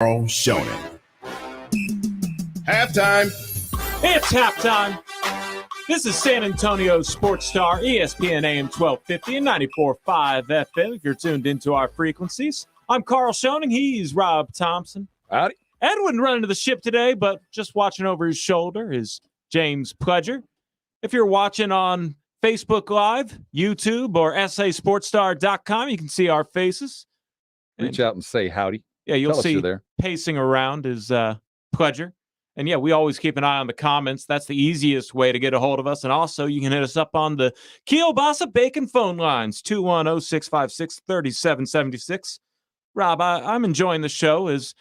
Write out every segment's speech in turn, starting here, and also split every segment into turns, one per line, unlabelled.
Shonen. Halftime.
It's halftime. This is San Antonio Sports Star, ESPN AM 1250 and 94.5 FM if you're tuned into our frequencies. I'm Carl Schoening. He's Rob Thompson.
Howdy.
Edwin running to the ship today, but just watching over his shoulder is James Pledger. If you're watching on Facebook Live, YouTube, or sasportstar.com, you can see our faces.
Reach out and say howdy.
Yeah, you'll
Tell us
see
you're there.
Pacing around is Pledger. And yeah, we always keep an eye on the comments. That's the easiest way to get a hold of us. And also, you can hit us up on the Kielbasa Bacon phone lines, 210-656-3776. Rob, I'm enjoying the show as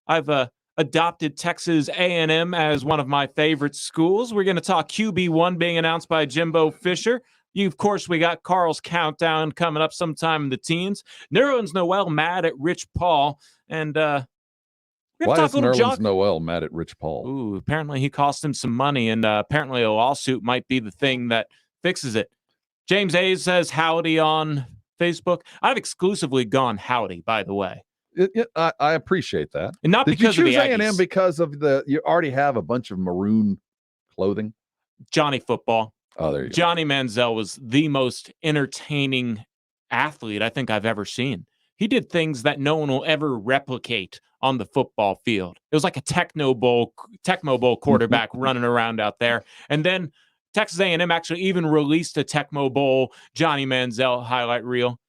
I've adopted Texas A&M as one of my favorite schools. We're going to talk QB1 being announced by Jimbo Fisher. Of course, we got Carl's countdown coming up sometime in the teens. Nerlens Noel mad at Rich Paul. And
why is Nerlens Noel mad at Rich Paul?
Ooh, apparently he cost him some money, and apparently a lawsuit might be the thing that fixes it. James Hayes says howdy on Facebook. I've exclusively gone howdy, by the way.
I appreciate that.
And not
Did
because
you
of
choose
the
A&M
Aggies.
because of you already have a bunch of maroon clothing?
Johnny Football.
Oh, there you go.
Johnny Manziel was the most entertaining athlete I think I've ever seen. He did things that no one will ever replicate on the football field. It was like a Tecmo Bowl quarterback running around out there. And then Texas A&M actually even released a Tecmo Bowl Johnny Manziel highlight reel.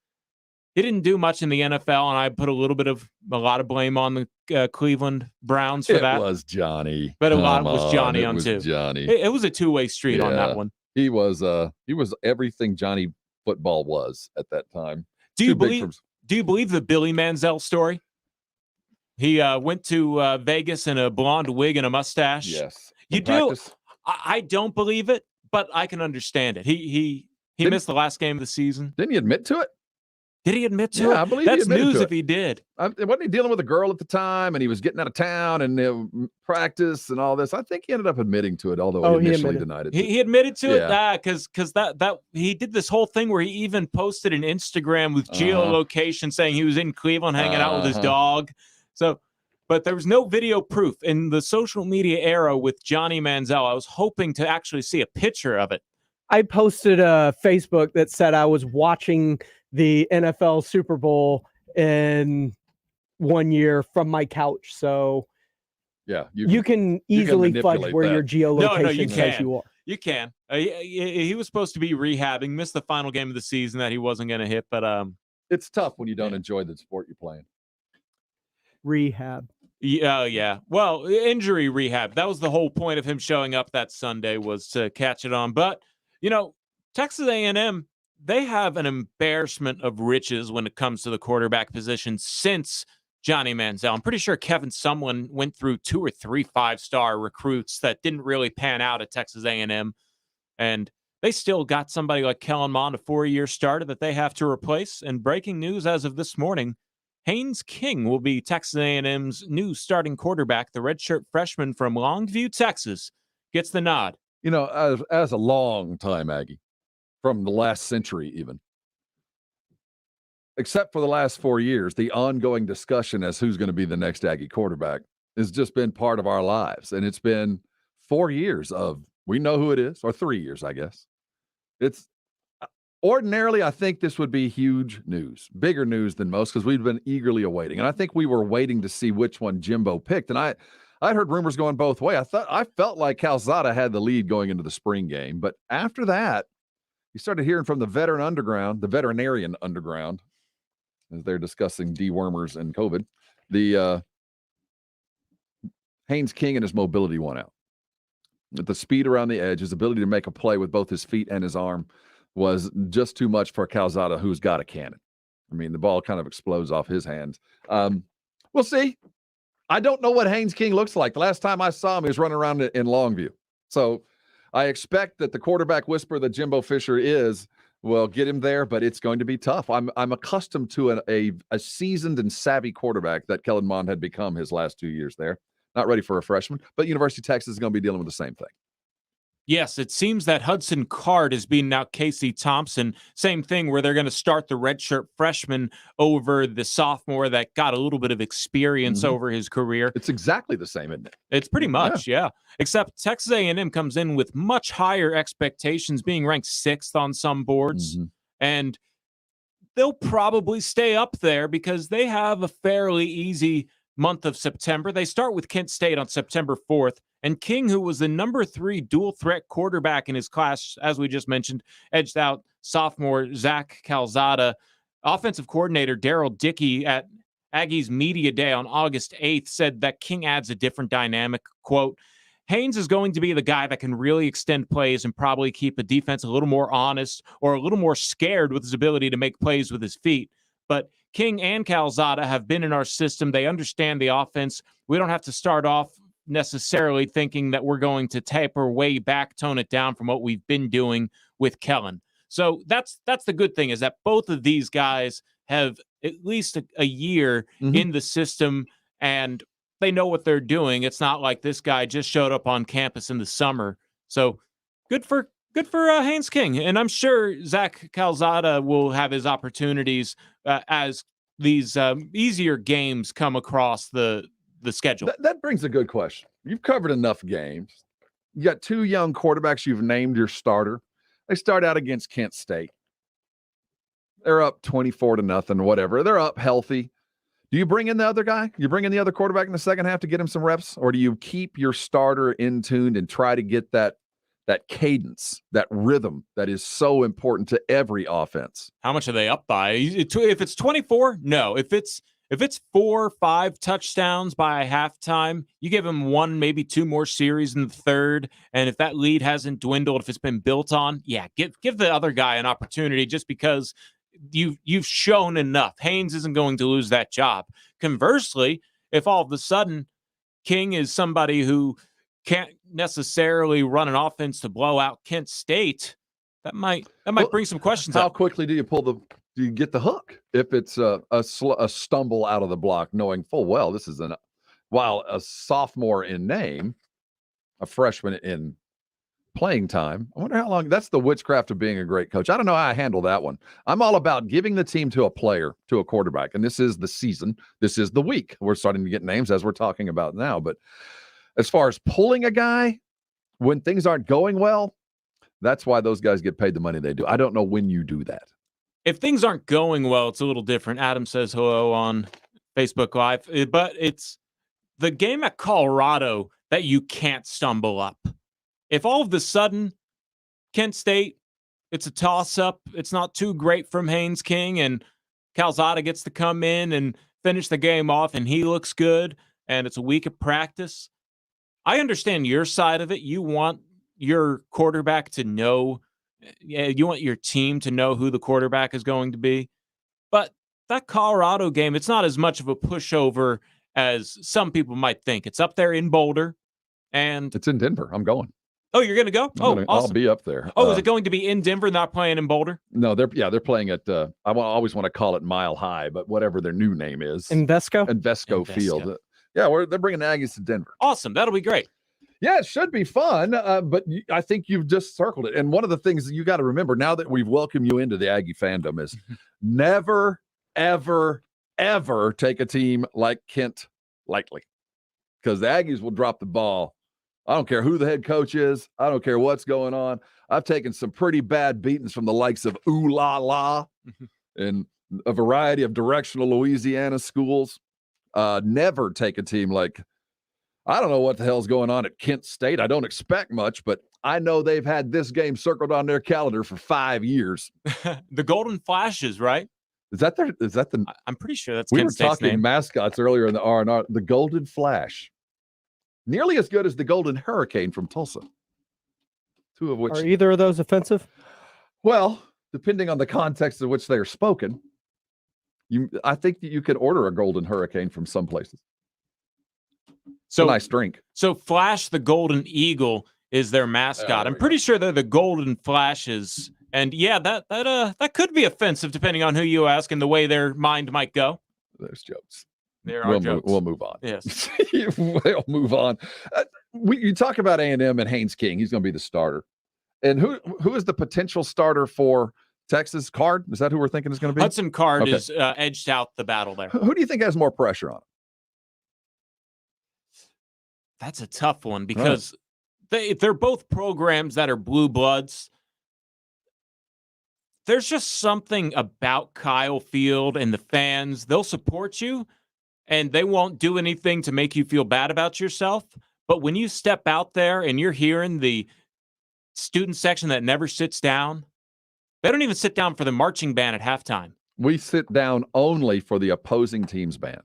He didn't do much in the NFL, and I put a lot of blame on the Cleveland Browns for that.
It was Johnny.
But a lot was Johnny
it
on
was
too.
Johnny.
It was a two-way street on that one.
He was everything Johnny football was at that time.
Do you believe the Billy Manziel story? He went to Vegas in a blonde wig and a mustache.
Yes.
You do? I don't believe it, but I can understand it. He missed the last game of the season.
Didn't he admit to it?
Did he admit to it?
Yeah, I believe
that's
he admitted
news
to
if he did.
Wasn't he dealing with a girl at the time, and he was getting out of town and practice and all this? I think he ended up admitting to it, although he initially denied it.
He admitted to it, because that he did this whole thing where he even posted an Instagram with geolocation saying he was in Cleveland hanging out with his dog. So, but there was no video proof in the social media era with Johnny Manziel. I was hoping to actually see a picture of it.
I posted a Facebook that said I was watching the NFL Super Bowl in 1 year from my couch. So
yeah,
you can easily fudge where your geolocation says you are.
You can. He was supposed to be rehabbing, missed the final game of the season that he wasn't going to hit, but
it's tough when you don't enjoy the sport you're playing.
Rehab.
Yeah. Well, injury rehab. That was the whole point of him showing up that Sunday, was to catch it on. But, Texas A&M, they have an embarrassment of riches when it comes to the quarterback position since Johnny Manziel. I'm pretty sure Kevin Sumlin went through 2 or 3 5-star recruits that didn't really pan out at Texas A&M. And they still got somebody like Kellen Mond, a 4-year starter that they have to replace. And breaking news as of this morning, Haynes King will be Texas A&M's new starting quarterback. The redshirt freshman from Longview, Texas, gets the nod.
As a long-time Aggie, from the last century even, except for the last 4 years, the ongoing discussion as who's going to be the next Aggie quarterback has just been part of our lives. And it's been 4 years of, we know who it is, or 3 years, I guess. It's ordinarily, I think this would be huge news, bigger news than most, because we've been eagerly awaiting. And I think we were waiting to see which one Jimbo picked. And I'd heard rumors going both ways. I felt like Calzada had the lead going into the spring game. But after that, you started hearing from the veterinarian underground, as they're discussing dewormers and COVID. The Haynes King and his mobility won out. The speed around the edge, his ability to make a play with both his feet and his arm was just too much for Calzada, who's got a cannon. I mean, the ball kind of explodes off his hands. We'll see. I don't know what Haynes King looks like. The last time I saw him, he was running around in Longview. So I expect that the quarterback whisperer that Jimbo Fisher will get him there, but it's going to be tough. I'm accustomed to a seasoned and savvy quarterback that Kellen Mond had become his last 2 years there. Not ready for a freshman, but University of Texas is going to be dealing with the same thing.
Yes, it seems that Hudson Card is being now Casey Thompson. Same thing where they're going to start the redshirt freshman over the sophomore that got a little bit of experience over his career.
It's exactly the same, isn't it?
It's pretty much, yeah. Except Texas A&M comes in with much higher expectations, being ranked 6th on some boards. And they'll probably stay up there because they have a fairly easy month of September. They start with Kent State on September 4th. And King, who was the number 3 dual threat quarterback in his class, as we just mentioned, edged out sophomore Zach Calzada. Offensive coordinator Daryl Dickey at Aggies Media Day on August 8th said that King adds a different dynamic. Quote, Haynes is going to be the guy that can really extend plays and probably keep a defense a little more honest or a little more scared with his ability to make plays with his feet. But King and Calzada have been in our system. They understand the offense. We don't have to start off necessarily thinking that we're going to taper way back, tone it down from what we've been doing with Kellen. So that's the good thing, is that both of these guys have at least a year in the system and they know what they're doing. It's not like this guy just showed up on campus in the summer. So good for Haynes King. And I'm sure Zach Calzada will have his opportunities as these easier games come across the schedule.
That brings a good question. You've covered enough games. You got 2 young quarterbacks you've named your starter. They start out against Kent State. They're up 24-0, whatever. They're up healthy. Do you bring in the other guy? You bring in the other quarterback in the second half to get him some reps? Or do you keep your starter in tuned and try to get that cadence, that rhythm that is so important to every offense?
How much are they up by? If it's 24, no. If it's 4 or 5 touchdowns by halftime, you give him 1, maybe 2 more series in the third. And if that lead hasn't dwindled, if it's been built on, yeah, give the other guy an opportunity, just because you've shown enough. Haynes isn't going to lose that job. Conversely, if all of a sudden King is somebody who can't necessarily run an offense to blow out Kent State, that might bring some questions
How
up.
quickly do you get the hook if it's a stumble out of the block, knowing full well this is while a sophomore in name, a freshman in playing time? I wonder how long. That's the witchcraft of being a great coach. I don't know how I handle that one. I'm all about giving the team to a player, to a quarterback, and this is the season. This is the week. We're starting to get names as we're talking about now. But as far as pulling a guy when things aren't going well, that's why those guys get paid the money they do. I don't know when you do that.
If things aren't going well, it's a little different. Adam says hello on Facebook Live, but it's the game at Colorado that you can't stumble up. If all of a sudden Kent State, it's a toss-up, it's not too great from Haynes King, and Calzada gets to come in and finish the game off, and he looks good, and it's a week of practice, I understand your side of it. You want your quarterback to know, you want your team to know who the quarterback is going to be. But that Colorado game, it's not as much of a pushover as some people might think. It's up there in Boulder, and
it's in Denver. I'm going.
Oh, you're going to go?
Awesome.
I'll
be up there.
Oh, is it going to be in Denver, not playing in Boulder?
No, they're playing at, I always want to call it Mile High, but whatever their new name is.
Invesco
Field. Yeah, they're bringing the Aggies to Denver.
Awesome. That'll be great.
Yeah, it should be fun, but I think you've just circled it. And one of the things that you got to remember now that we've welcomed you into the Aggie fandom is never, ever, ever take a team like Kent lightly, because the Aggies will drop the ball. I don't care who the head coach is. I don't care what's going on. I've taken some pretty bad beatings from the likes of Ooh La La and a variety of directional Louisiana schools. Never take a team like, I don't know what the hell's going on at Kent State. I don't expect much, but I know they've had this game circled on their calendar for 5 years.
The Golden Flashes, right?
Is that the?
I'm pretty sure that's
we
Kent
were
State's
talking
name.
Mascots earlier in the R&R. The Golden Flash, nearly as good as the Golden Hurricane from Tulsa. Two of which
are either of those offensive?
Well, depending on the context in which they are spoken, I think that you could order a Golden Hurricane from some places. So a nice drink.
So Flash the Golden Eagle is their mascot. I'm pretty sure they're the Golden Flashes. And yeah, that could be offensive depending on who you ask and the way their mind might go.
There's jokes.
There are jokes.
We'll move on.
Yes.
We'll move on. You talk about A&M and Haynes King. He's going to be the starter. And who is the potential starter for Texas? Card? Is that who we're thinking is going to be?
Hudson Card is edged out the battle there.
Who do you think has more pressure on him?
That's a tough one because they're both programs that are blue bloods. There's just something about Kyle Field and the fans. They'll support you, and they won't do anything to make you feel bad about yourself. But when you step out there and you're hearing the student section that never sits down, they don't even sit down for the marching band at halftime.
We sit down only for the opposing team's band.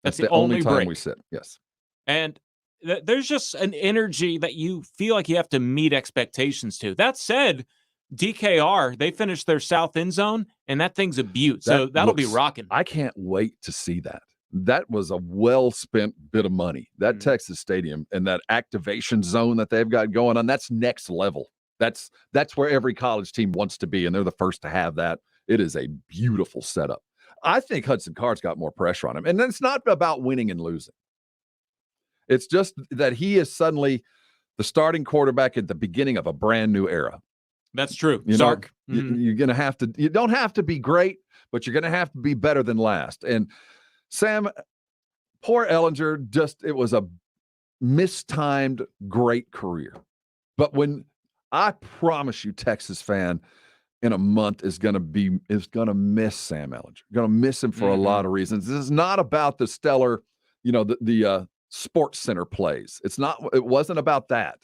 That's the only time
break
we sit. Yes.
And there's just an energy that you feel like you have to meet expectations to. That said, DKR, they finished their south end zone, and that thing's a beaut. So that'll be rocking.
I can't wait to see that. That was a well-spent bit of money. That Texas Stadium and that activation zone that they've got going on, that's next level. That's where every college team wants to be, and they're the first to have that. It is a beautiful setup. I think Hudson Card's got more pressure on him. And it's not about winning and losing. It's just that he is suddenly the starting quarterback at the beginning of a brand new era.
That's true.
Sark. You're going to have to, you don't have to be great, but you're going to have to be better than last. And Sam, poor Ellinger, it was a mistimed great career. But I promise you, Texas fan, in a month is going to miss Sam Ellinger. Going to miss him for a lot of reasons. This is not about the stellar, the Sports Center plays. It wasn't about that.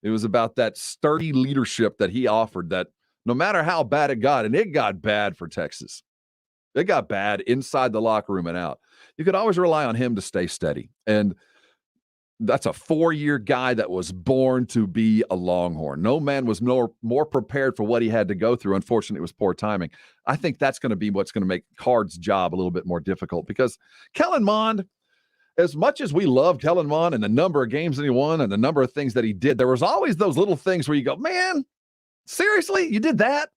It was about that sturdy leadership that he offered, that no matter how bad it got, and it got bad for Texas. It got bad inside the locker room and out. You could always rely on him to stay steady. And that's a 4-year guy that was born to be a Longhorn. No man was more prepared for what he had to go through. Unfortunately, it was poor timing. I think that's going to be what's going to make Card's job a little bit more difficult, because Kellen Mond, as much as we loved Kellen Mond and the number of games that he won and the number of things that he did, there was always those little things where you go, man, seriously, you did that?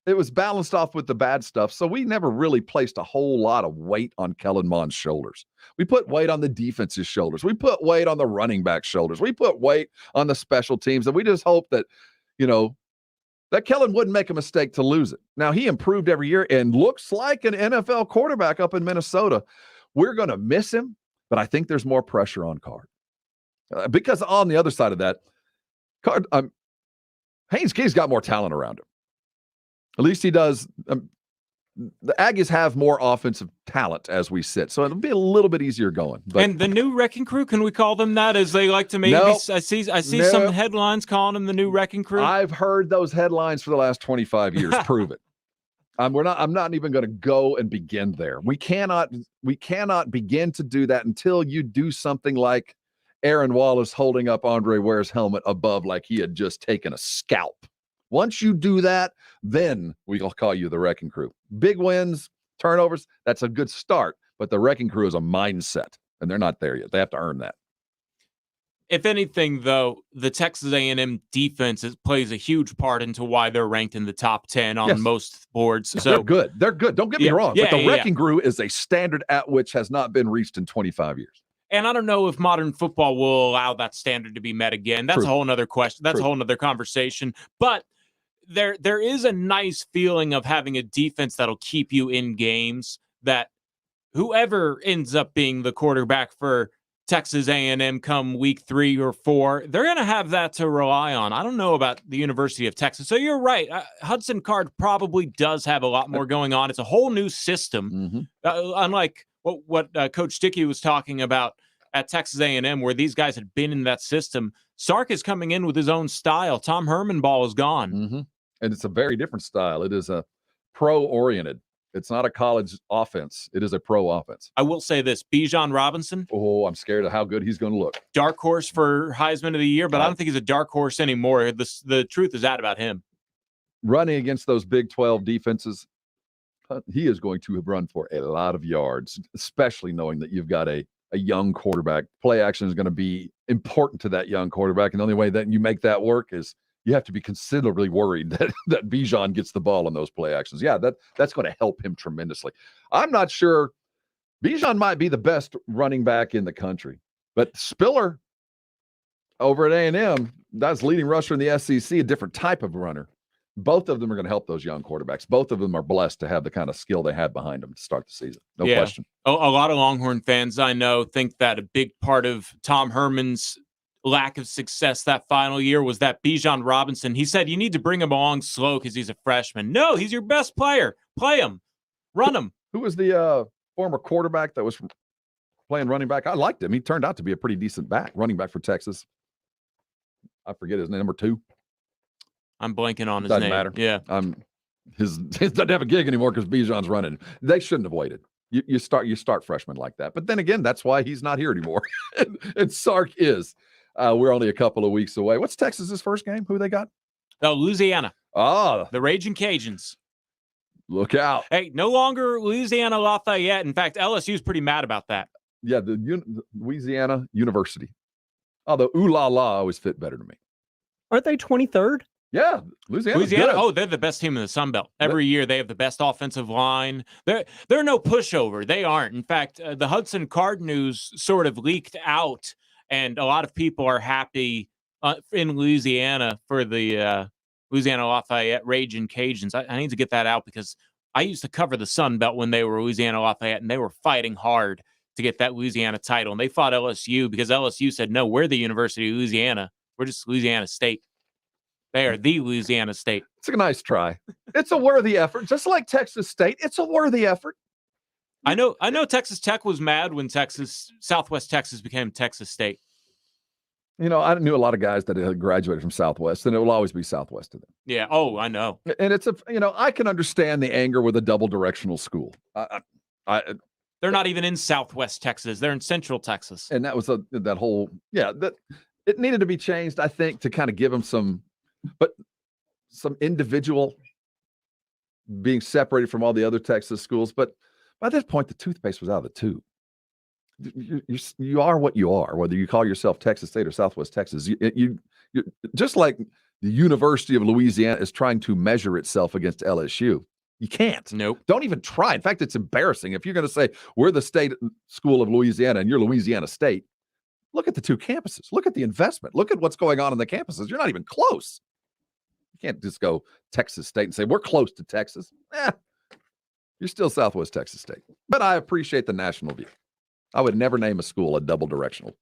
It was balanced off with the bad stuff. So we never really placed a whole lot of weight on Kellen Mond's shoulders. We put weight on the defense's shoulders. We put weight on the running back shoulders. We put weight on the special teams. And we just hope that, that Kellen wouldn't make a mistake to lose it. Now, he improved every year and looks like an NFL quarterback up in Minnesota. We're going to miss him, but I think there's more pressure on Card. Because on the other side of that, Card, Haynes King's got more talent around him. At least he does. The Aggies have more offensive talent as we sit, so it'll be a little bit easier going. But,
and the new wrecking crew, can we call them that, as they like to maybe?
Nope,
I see some headlines calling them the new wrecking crew.
I've heard those headlines for the last 25 years. Prove it. I'm not even going to go and begin there. We cannot begin to do that until you do something like Aaron Wallace holding up Andre Ware's helmet above like he had just taken a scalp. Once you do that, then we'll call you the wrecking crew. Big wins, turnovers, that's a good start. But the wrecking crew is a mindset, and they're not there yet. They have to earn that.
If anything, though, the Texas A&M defense plays a huge part into why they're ranked in the top 10 on most boards. So
they're good. They're good. Don't get me wrong. But the wrecking crew is a standard at which has not been reached in 25 years.
And I don't know if modern football will allow that standard to be met again. That's a whole nother question. That's a whole nother conversation. But there is a nice feeling of having a defense that'll keep you in games, that whoever ends up being the quarterback for Texas A&M come week 3 or 4, they're going to have that to rely on. I don't know about the University of Texas. So you're right. Hudson Card probably does have a lot more going on. It's a whole new system, unlike what Coach Dickey was talking about at Texas A&M, where these guys had been in that system. Sark is coming in with his own style. Tom Herman ball is gone.
And it's a very different style. It is a pro-oriented. It's not a college offense. It is a pro offense.
I will say this, Bijan Robinson.
Oh, I'm scared of how good he's going to look.
Dark horse for Heisman of the Year, but I don't think he's a dark horse anymore. The truth is out about him.
Running against those Big 12 defenses, he is going to run for a lot of yards, especially knowing that you've got a young quarterback. Play action is going to be important to that young quarterback, and the only way that you make that work is you have to be considerably worried that Bijan gets the ball on those play actions. Yeah, that's going to help him tremendously. I'm not sure. Bijan might be the best running back in the country, but Spiller, over at A&M, that's leading rusher in the SEC, a different type of runner. Both of them are going to help those young quarterbacks. Both of them are blessed to have the kind of skill they had behind them to start the season. No question.
A lot of Longhorn fans I know think that a big part of Tom Herman's lack of success that final year was that Bijan Robinson. He said, you need to bring him along slow because he's a freshman. No, he's your best player. Play him. Run him.
Who was the former quarterback that was playing running back? I liked him. He turned out to be a pretty decent running back for Texas. I forget his name, number 2.
I'm blanking on his
Doesn't
name.
matter.
Yeah.
His doesn't have a gig anymore because Bijan's running. They shouldn't have waited. You start freshmen like that. But then again, that's why he's not here anymore. and Sark is. We're only a couple of weeks away. What's Texas's first game? Who they got?
Louisiana.
Ah.
The Raging Cajuns.
Look out.
Hey, no longer Louisiana Lafayette. In fact, LSU's pretty mad about that.
Yeah, the Louisiana University. Although ooh la la always fit better to me.
Aren't they 23rd?
Yeah, Louisiana.
Good. Oh, they're the best team in the Sun Belt. Every year they have the best offensive line. They're no pushover. They aren't. In fact, the Hudson Card news sort of leaked out, and a lot of people are happy in Louisiana for the Louisiana Lafayette Raging Cajuns. I need to get that out because I used to cover the Sun Belt when they were Louisiana Lafayette, and they were fighting hard to get that Louisiana title. And they fought LSU because LSU said, no, we're the University of Louisiana. We're just Louisiana State. They are the Louisiana State.
It's a nice try. It's a worthy effort. Just like Texas State, it's a worthy effort.
I know Texas Tech was mad when Southwest Texas became Texas State.
You know, I knew a lot of guys that had graduated from Southwest, and it will always be Southwest to them.
Yeah. Oh, I know.
And it's I can understand the anger with a double directional school.
They're not even in Southwest Texas. They're in Central Texas.
And that was that it needed to be changed, I think, to kind of give them some individual being separated from all the other Texas schools. But by this point, the toothpaste was out of the tube. You are what you are, whether you call yourself Texas State or Southwest Texas. You just like the University of Louisiana is trying to measure itself against LSU. You can't.
Nope.
Don't even try. In fact, it's embarrassing. If you're going to say we're the state school of Louisiana and you're Louisiana State, look at the two campuses. Look at the investment. Look at what's going on in the campuses. You're not even close. You can't just go Texas State and say we're close to Texas. You're still Southwest Texas State. But I appreciate the national view. I would never name a school a double directional.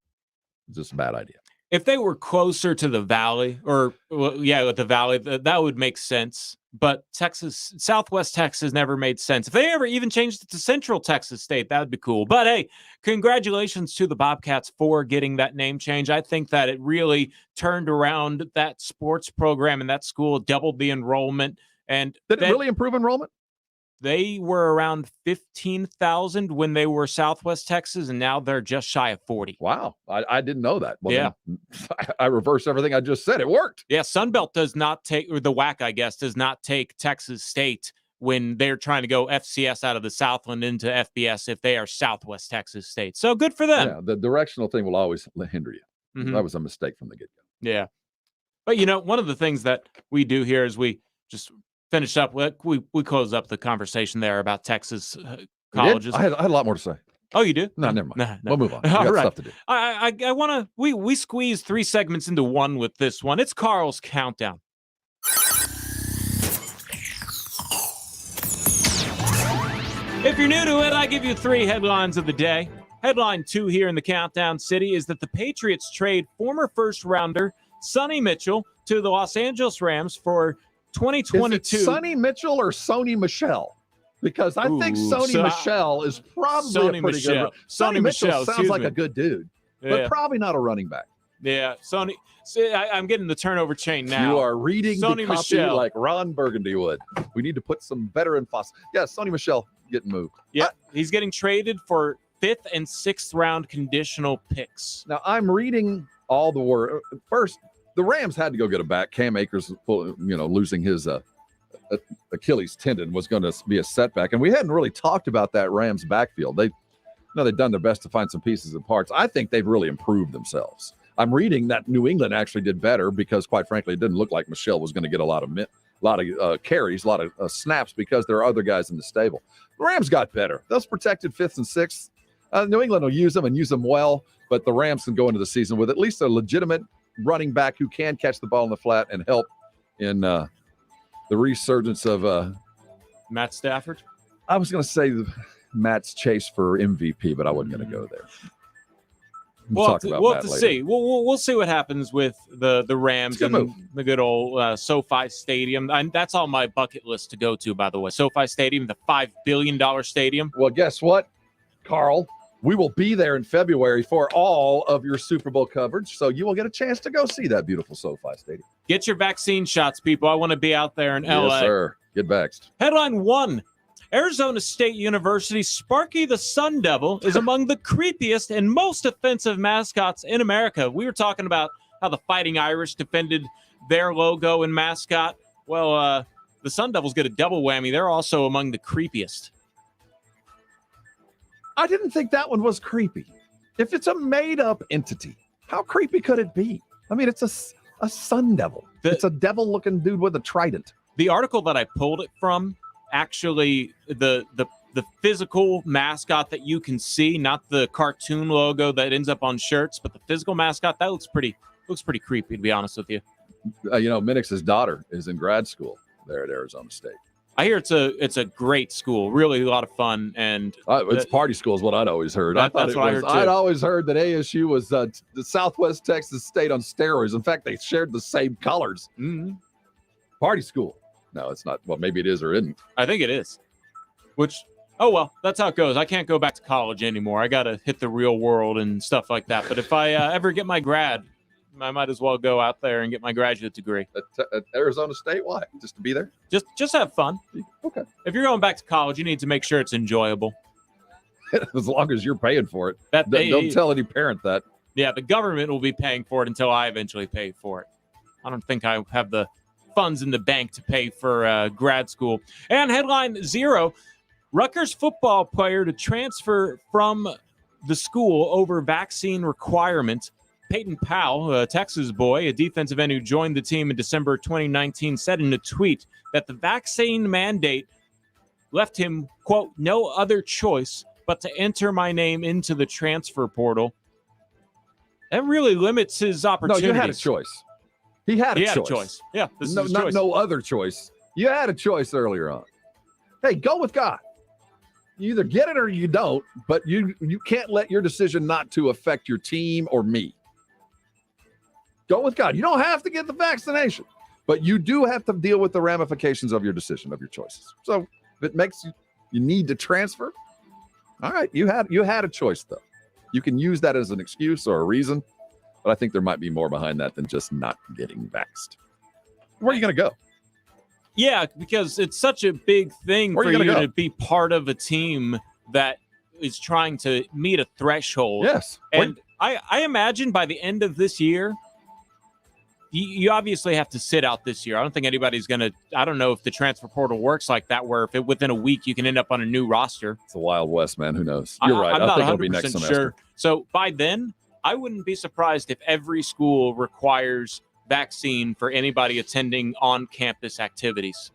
It's just a bad idea.
If they were closer to the Valley, with the Valley, that would make sense. But Southwest Texas never made sense. If they ever even changed it to Central Texas State, that would be cool. But hey, congratulations to the Bobcats for getting that name change. I think that it really turned around that sports program in that school, doubled the enrollment. And
did it really improve enrollment?
They were around 15,000 when they were Southwest Texas, and now they're just shy of 40.
Wow. I didn't know that. Well,
yeah.
I reversed everything I just said. It worked.
Yeah, Sunbelt does not take, or the WAC, I guess, does not take Texas State when they're trying to go FCS out of the Southland into FBS if they are Southwest Texas State. So good for them.
Yeah, the directional thing will always hinder you.
Mm-hmm.
That was a mistake from the get-go.
Yeah. But, one of the things that we do here is we just finish up. We close up the conversation there about Texas colleges.
I had a lot more to say.
Oh, you do?
No, never mind.
No.
We'll move on. We got stuff to do.
I want to. We squeeze 3 segments into one with this one. It's Carl's Countdown. If you're new to it, I give you 3 headlines of the day. Headline 2 here in the Countdown City is that the Patriots trade former first-rounder Sonny Mitchell to the Los Angeles Rams for 2022.
Is it Sonny Mitchell or Sony Michel? Because I think Sony Michel is probably a pretty good. Sonny Michel sounds like a good dude, but probably not a running back.
Yeah, Sony. See, I'm getting the turnover chain now.
You are reading
Sonny
the copy
Michel
like Ron Burgundy would. We need to put some better emphasis. Yeah, Sony Michel getting moved.
Yeah, he's getting traded for 5th and 6th round conditional picks.
Now I'm reading all the word. First, the Rams had to go get a back. Cam Akers, losing his Achilles tendon was going to be a setback, and we hadn't really talked about that Rams backfield. They've done their best to find some pieces and parts. I think they've really improved themselves. I'm reading that New England actually did better because, quite frankly, it didn't look like Michelle was going to get a lot of carries, a lot of snaps because there are other guys in the stable. The Rams got better. Those protected 5th and 6th. New England will use them and use them well, but the Rams can go into the season with at least a legitimate running back who can catch the ball in the flat and help in the resurgence of
Matt Stafford.
I was going to say Matt's chase for MVP, but I wasn't going to go there.
We'll have to see. We'll see what happens with the Rams and the good old SoFi Stadium. That's on my bucket list to go to, by the way. SoFi Stadium, the $5 billion stadium.
Well, guess what, Carl? We will be there in February for all of your Super Bowl coverage, so you will get a chance to go see that beautiful SoFi Stadium.
Get your vaccine shots, people. I want to be out there in LA.
Yes, sir. Get vaxxed.
Headline 1. Arizona State University Sparky the Sun Devil is among the creepiest and most offensive mascots in America. We were talking about how the Fighting Irish defended their logo and mascot. Well, the Sun Devils get a double whammy. They're also among the creepiest.
I didn't think that one was creepy. If it's a made-up entity, how creepy could it be? I mean, it's a sun devil. It's a devil-looking dude with a trident.
The article that I pulled it from, actually, the physical mascot that you can see, not the cartoon logo that ends up on shirts, but the physical mascot, that looks pretty creepy, to be honest with you.
Minix's daughter is in grad school there at Arizona State.
I hear it's a great school, really a lot of fun, and
it's party school is what I'd always heard. I heard too. I'd always heard that ASU was the Southwest Texas State on steroids. In fact, they shared the same colors.
Mm-hmm.
Party school. No, it's not. Well, maybe it is or isn't.
I think it is. Which, oh well, that's how it goes. I can't go back to college anymore. I got to hit the real world and stuff like that. But if I ever get my grad, I might as well go out there and get my graduate degree.
At Arizona State? Why? Just to be there?
Just have fun.
Okay.
If you're going back to college, you need to make sure it's enjoyable.
As long as you're paying for it. Don't tell any parent that.
Yeah, the government will be paying for it until I eventually pay for it. I don't think I have the funds in the bank to pay for grad school. And headline 0, Rutgers football player to transfer from the school over vaccine requirement. Peyton Powell, a Texas boy, a defensive end who joined the team in December 2019, said in a tweet that the vaccine mandate left him, quote, no other choice but to enter my name into the transfer portal. That really limits his opportunities.
No, you had a choice. He had a choice.
Yeah, this is his choice.
No other choice. You had a choice earlier on. Hey, go with God. You either get it or you don't, but you can't let your decision not to affect your team or me. Go with God. You don't have to get the vaccination, but you do have to deal with the ramifications of your decision, of your choices. So if it makes you need to transfer, all right, you had a choice, though. You can use that as an excuse or a reason, but I think there might be more behind that than just not getting vaxxed. Where are you going to go?
Yeah, because it's such a big thing for you to be part of a team that is trying to meet a threshold.
Yes.
And I imagine by the end of this year, you obviously have to sit out this year. I don't think anybody's going to – I don't know if the transfer portal works like that where if within a week you can end up on a new roster.
It's the Wild West, man. Who knows? You're right.
I
think it'll be next semester.
Sure. So by then, I wouldn't be surprised if every school requires vaccine for anybody attending on-campus activities.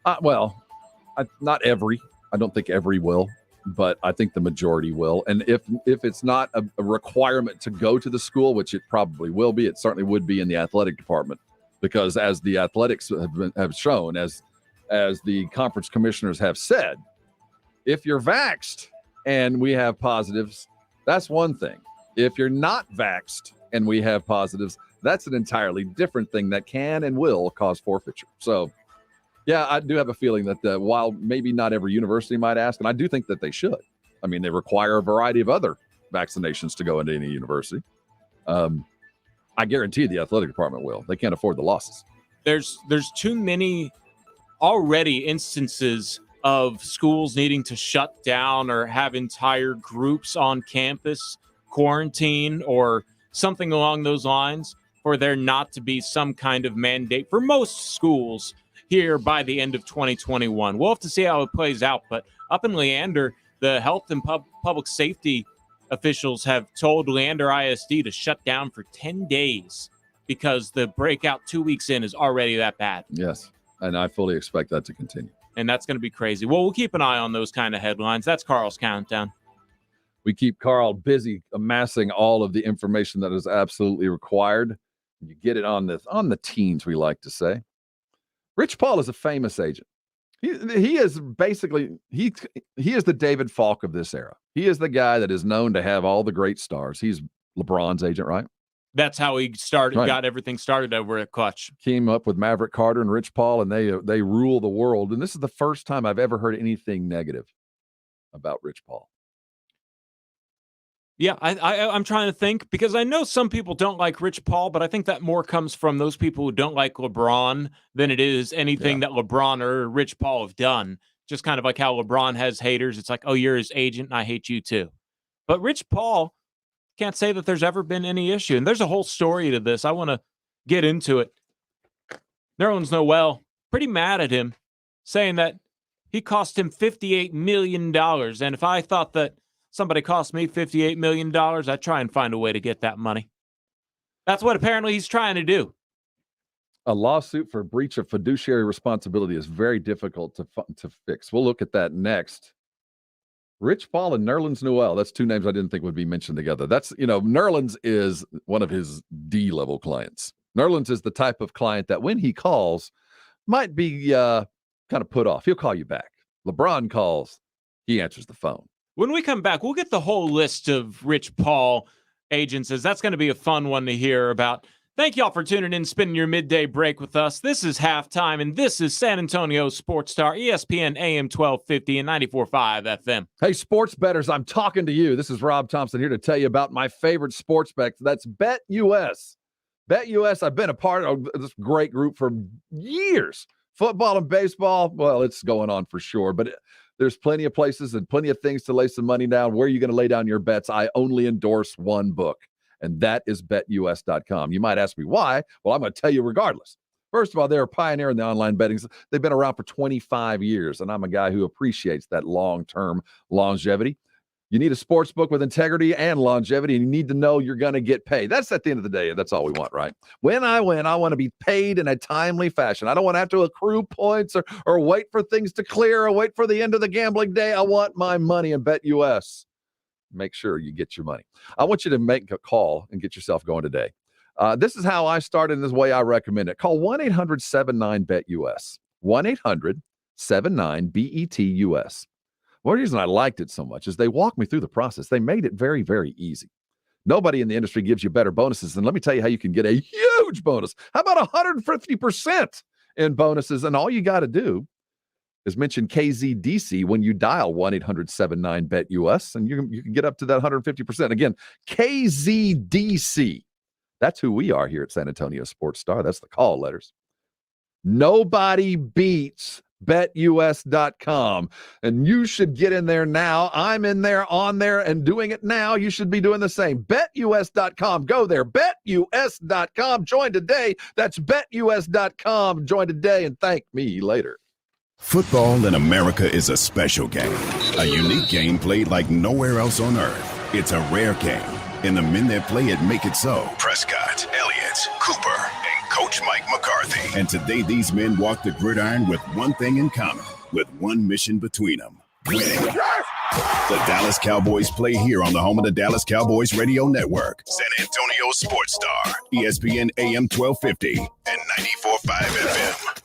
Not every. I don't think every will. But I think the majority will. And if it's not a requirement to go to the school, which it probably will be, it certainly would be in the athletic department, because as the athletics have shown, as the conference commissioners have said, if you're vaxxed and we have positives, that's one thing. If you're not vaxxed and we have positives, that's an entirely different thing that can and will cause forfeiture. So, yeah, I do have a feeling that while maybe not every university might ask, and I do think that they should. I mean, they require a variety of other vaccinations to go into any university. I guarantee the athletic department will. They can't afford the losses.
There's too many already instances of schools needing to shut down or have entire groups on campus quarantine or something along those lines for there not to be some kind of mandate for most schools here by the end of 2021. We'll have to see how it plays out. But up in Leander, the health and public safety officials have told Leander ISD to shut down for 10 days because the breakout 2 weeks in is already that bad.
Yes, and I fully expect that to continue.
And that's going to be crazy. Well, we'll keep an eye on those kind of headlines. That's Carl's Countdown.
We keep Carl busy amassing all of the information that is absolutely required. You get it on the teens, we like to say. Rich Paul is a famous agent. He is basically he is the David Falk of this era. He is the guy that is known to have all the great stars. He's LeBron's agent, right?
That's how he started,
Right.
got everything started over at Clutch.
Came up with Maverick Carter and Rich Paul, and they rule the world. And this is the first time I've ever heard anything negative about Rich Paul.
Yeah, I'm trying to think, because I know some people don't like Rich Paul, but I think that more comes from those people who don't like LeBron than it is anything that LeBron or Rich Paul have done. Just kind of like how LeBron has haters. It's like, oh, you're his agent and I hate you too. But Rich Paul, can't say that there's ever been any issue. And there's a whole story to this. I want to get into it. Nerlens Noel, pretty mad at him, saying that he cost him $58 million. And if I thought that somebody cost me $58 million, I'd try and find a way to get that money. That's what apparently he's trying to do.
A lawsuit for breach of fiduciary responsibility is very difficult to fix. We'll look at that next. Rich Paul and Nerlens Noel, that's two names I didn't think would be mentioned together. That's, Nerlens is one of his D-level clients. Nerlens is the type of client that when he calls, might be kind of put off. He'll call you back. LeBron calls, he answers the phone.
When we come back, we'll get the whole list of Rich Paul agents, as that's going to be a fun one to hear about. Thank y'all for tuning in, spending your midday break with us. This is Halftime, and this is San Antonio Sports Star, ESPN AM 1250 and 94.5 FM.
Hey, sports bettors, I'm talking to you. This is Rob Thompson here to tell you about my favorite sports bet. That's BetUS. BetUS, I've been a part of this great group for years. Football and baseball, well, it's going on for sure, but there's plenty of places and plenty of things to lay some money down. Where are you going to lay down your bets? I only endorse one book, and that is BetUS.com. You might ask me why. Well, I'm going to tell you regardless. First of all, they're a pioneer in the online betting. They've been around for 25 years, and I'm a guy who appreciates that long-term longevity. You need a sports book with integrity and longevity, and you need to know you're going to get paid. That's at the end of the day. That's all we want, right? When I win, I want to be paid in a timely fashion. I don't want to have to accrue points or wait for things to clear or wait for the end of the gambling day. I want my money, and BetUS. Make sure you get your money. I want you to make a call and get yourself going today. This is how I started, and this way I recommend it. Call 1-800-79-BET-US. 1-800-79-BET-US. One reason I liked it so much is they walked me through the process. They made it very, very easy. Nobody in the industry gives you better bonuses. And let me tell you how you can get a huge bonus. How about 150% in bonuses? And all you got to do is mention KZDC when you dial 1-800-79-BET-US, and you can get up to that 150%. Again, KZDC. That's who we are here at San Antonio Sports Star. That's the call letters. Nobody beats BetUS.com. And you should get in there now. I'm in there, on there, and doing it now. You should be doing the same. BetUS.com. Go there. BetUS.com. Join today. That's BetUS.com. Join today and thank me later.
Football in America is a special game. A unique game played like nowhere else on earth. It's a rare game, and the men that play it make it so. Prescott, Elliott, Cooper, and Coach Mike McCarthy. And today these men walk the gridiron with one thing in common, with one mission between them: winning. The Dallas Cowboys play here on the home of the Dallas Cowboys Radio Network. San Antonio Sports Star, ESPN AM 1250 and 94.5 FM.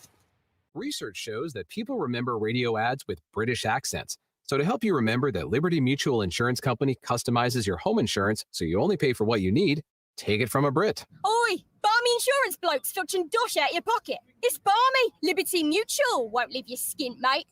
Research shows that people remember radio ads with British accents. So to help you remember that Liberty Mutual Insurance Company customizes your home insurance so you only pay for what you need, take it from a Brit.
Oi, barmy insurance blokes fetching dosh out your pocket. It's barmy. Liberty Mutual won't leave you skint, mate.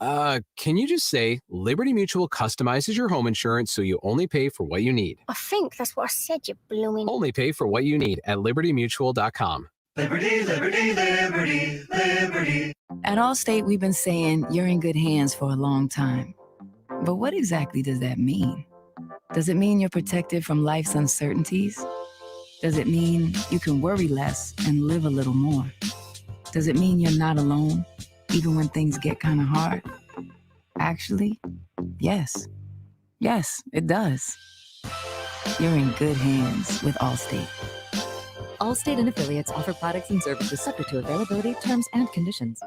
Can you just say Liberty Mutual customizes your home insurance so you only pay for what you need?
I think that's what I said, you blooming.
Only pay for what you need at libertymutual.com.
Liberty, liberty, liberty, liberty.
At Allstate, we've been saying you're in good hands for a long time. But what exactly does that mean? Does it mean you're protected from life's uncertainties? Does it mean you can worry less and live a little more? Does it mean you're not alone, even when things get kind of hard? Actually, yes. Yes, it does. You're in good hands with Allstate.
Allstate and affiliates offer products and services subject to availability, terms, and conditions.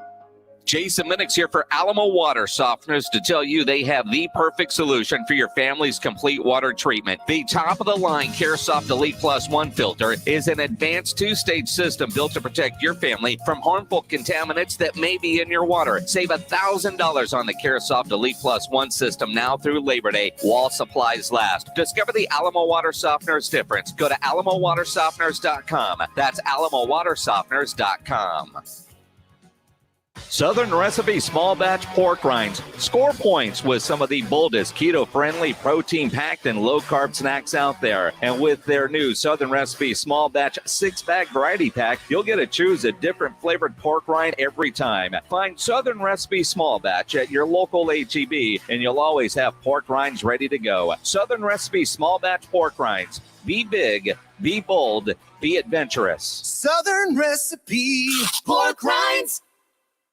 Jason Minix here for Alamo Water Softeners to tell you they have the perfect solution for your family's complete water treatment. The top-of-the-line CareSoft Elite Plus 1 filter is an advanced 2-stage system built to protect your family from harmful contaminants that may be in your water. Save $1,000 on the CareSoft Elite Plus 1 system now through Labor Day while supplies last. Discover the Alamo Water Softeners difference. Go to alamowatersofteners.com. That's alamowatersofteners.com. Southern Recipe Small Batch Pork Rinds. Score points with some of the boldest keto-friendly, protein-packed, and low-carb snacks out there. And with their new Southern Recipe Small Batch 6-pack variety pack, you'll get to choose a different flavored pork rind every time. Find Southern Recipe Small Batch at your local H-E-B, and you'll always have pork rinds ready to go. Southern Recipe Small Batch Pork Rinds. Be big, be bold, be adventurous.
Southern Recipe Pork Rinds.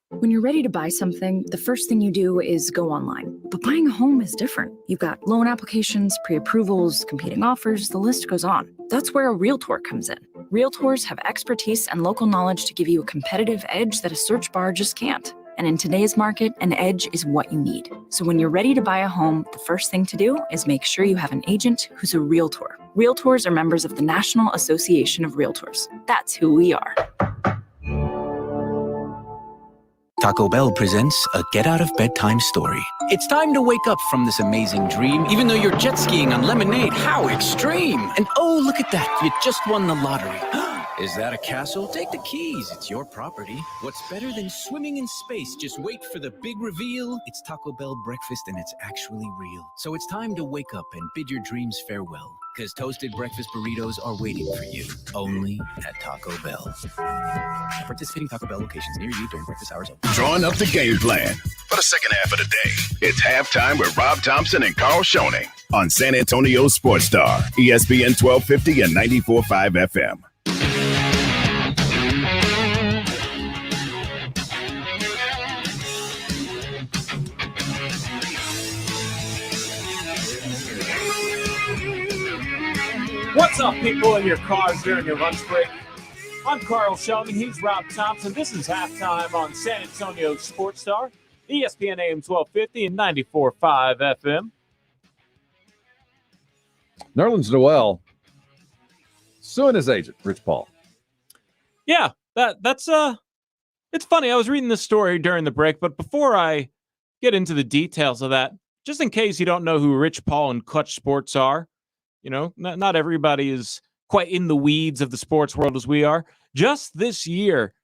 When you're ready to buy something, the first thing you do is go online. But buying a home is different. You've got loan applications, pre-approvals, competing offers, the list goes on. That's where a Realtor comes in. Realtors have expertise and local knowledge to give you a competitive edge that a search bar just can't. And in today's market, an edge is what you need. So when you're ready to buy a home, the first thing to do is make sure you have an agent who's a Realtor. Realtors are members of the National Association of Realtors. That's who we are.
Taco Bell presents a get-out-of-bedtime story. It's time to wake up from this amazing dream, even though you're jet skiing on lemonade. How extreme! And oh, look at that, you just won the lottery. Is that a castle? Take the keys, it's your property. What's better than swimming in space? Just wait for the big reveal. It's Taco Bell breakfast and it's actually real. So it's time to wake up and bid your dreams farewell. Because toasted breakfast burritos are waiting for you, only at Taco Bell. Participating Taco Bell locations near you during breakfast hours only.
Drawing up the game plan for the second half of the day. It's halftime with Rob Thompson and Carl Schoening on San Antonio Sports Star, ESPN 1250 and 94.5 FM.
What's up, people in your cars during your lunch break? I'm Carl Schoening. He's Rob Thompson. This is halftime on San Antonio Sports Star, ESPN AM 1250 and 94.5 FM.
Nerlens Noel suing his agent, Rich Paul.
Yeah, that's it's funny. I was reading this story during the break, but before I get into the details of that, just in case you don't know who Rich Paul and Clutch Sports are, you know, not everybody is quite in the weeds of the sports world as we are. Just this year,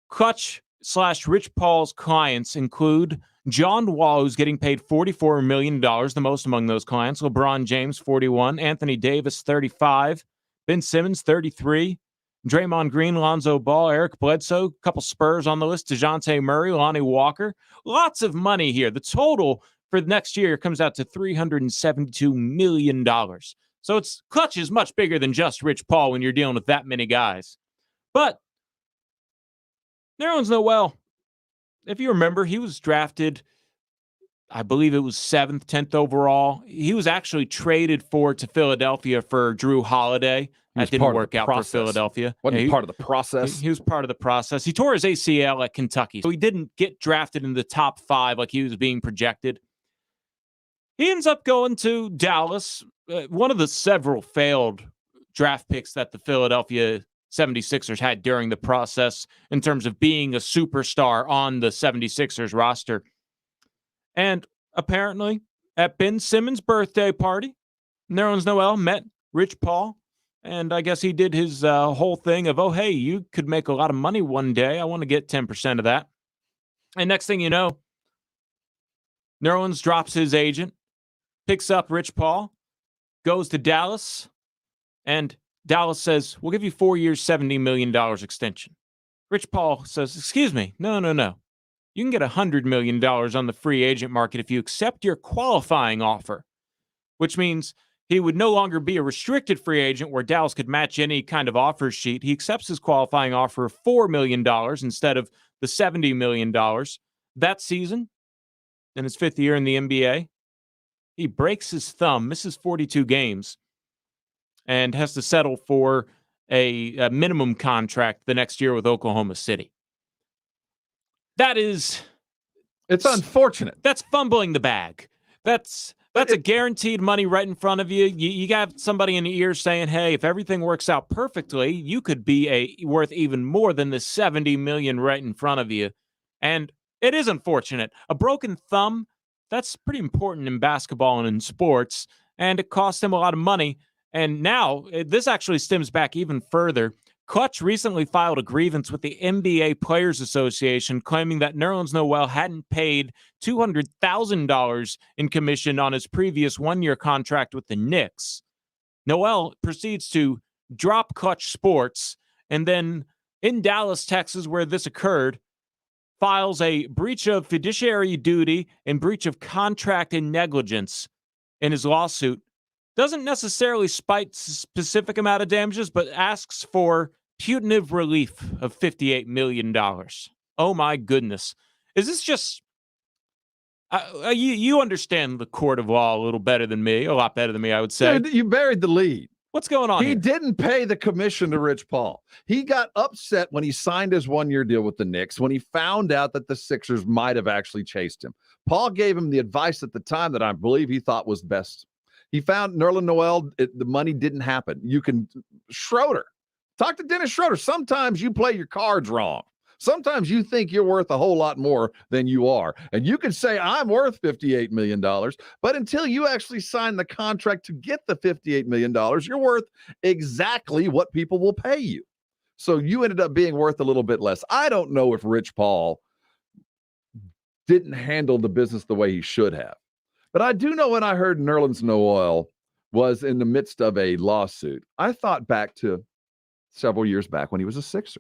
Clutch/Rich Paul's clients include John Wall, who's getting paid $44 million, the most among those clients. LeBron James, 41. Anthony Davis, 35. Ben Simmons, 33. Draymond Green, Lonzo Ball, Eric Bledsoe, a couple Spurs on the list. DeJounte Murray, Lonnie Walker. Lots of money here. The total for next year comes out to $372 million. So Clutch is much bigger than just Rich Paul when you're dealing with that many guys. But Nerlens Noel, if you remember, he was drafted, I believe it was 7th, 10th overall. He was actually traded to Philadelphia for Drew Holiday. That didn't work out for Philadelphia.
Wasn't he part of the process?
He was part of the process. He tore his ACL at Kentucky, so he didn't get drafted in the top 5 like he was being projected. He ends up going to Dallas, one of the several failed draft picks that the Philadelphia 76ers had during the process in terms of being a superstar on the 76ers roster. And apparently, at Ben Simmons' birthday party, Nerlens Noel met Rich Paul, and I guess he did his whole thing of, oh, hey, you could make a lot of money one day. I want to get 10% of that. And next thing you know, Nerlens drops his agent, picks up Rich Paul, goes to Dallas, and Dallas says, we'll give you 4 years, $70 million extension. Rich Paul says, excuse me, no. You can get $100 million on the free agent market if you accept your qualifying offer, which means he would no longer be a restricted free agent where Dallas could match any kind of offer sheet. He accepts his qualifying offer of $4 million instead of the $70 million that season in his 5th year in the NBA. He breaks his thumb, misses 42 games, and has to settle for a minimum contract the next year with Oklahoma City. It's
unfortunate.
That's fumbling the bag. That's a guaranteed money right in front of you. You got somebody in the ear saying, "Hey, if everything works out perfectly, you could be worth even more than the $70 million right in front of you." And it is unfortunate. A broken thumb, that's pretty important in basketball and in sports, and it cost him a lot of money. And now this actually stems back even further. Clutch recently filed a grievance with the NBA Players Association claiming that Nerlens Noel hadn't paid $200,000 in commission on his previous one-year contract with the Knicks. Noel proceeds to drop Clutch Sports and then in Dallas, Texas, where this occurred, files a breach of fiduciary duty and breach of contract and negligence in his lawsuit. Doesn't necessarily cite specific amount of damages, but asks for punitive relief of $58 million. Oh my goodness. Is this just... you understand the court of law a little better than me, a lot better than me, I would say.
Dude, you buried the lead.
What's going on
He
here?
didn't pay the commission to Rich Paul. He got upset when he signed his one-year deal with the Knicks, when he found out that the Sixers might have actually chased him. Paul gave him the advice at the time that I believe he thought was best. He found Nerlens Noel, the money didn't happen. Schroeder. Talk to Dennis Schroeder. Sometimes you play your cards wrong. Sometimes you think you're worth a whole lot more than you are. And you can say, I'm worth $58 million. But until you actually sign the contract to get the $58 million, you're worth exactly what people will pay you. So you ended up being worth a little bit less. I don't know if Rich Paul didn't handle the business the way he should have. But I do know when I heard Nerlens Noel was in the midst of a lawsuit, I thought back to several years back when he was a Sixer.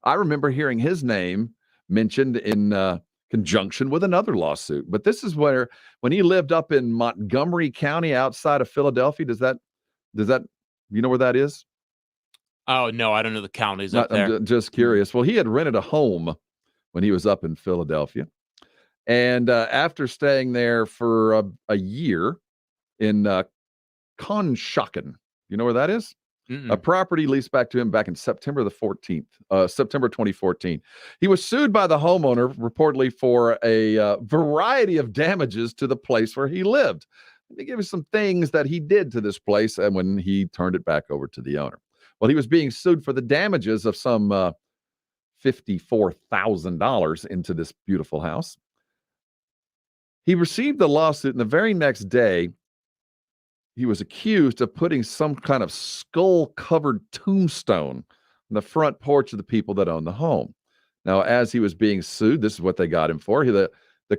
I remember hearing his name mentioned in conjunction with another lawsuit. But this is when he lived up in Montgomery County outside of Philadelphia. Does that you know where that is?
Oh, no, I don't know the counties up there.
I'm just curious. Well, he had rented a home when he was up in Philadelphia. And after staying there for a year in Conshohocken, you know where that is?
Mm-mm.
A property leased back to him back in September 2014. He was sued by the homeowner reportedly for a variety of damages to the place where he lived. Let me give you some things that he did to this place and when he turned it back over to the owner. Well, he was being sued for the damages of some $54,000 into this beautiful house. He received the lawsuit, and the very next day, he was accused of putting some kind of skull-covered tombstone on the front porch of the people that own the home. Now, as he was being sued, this is what they got him for. The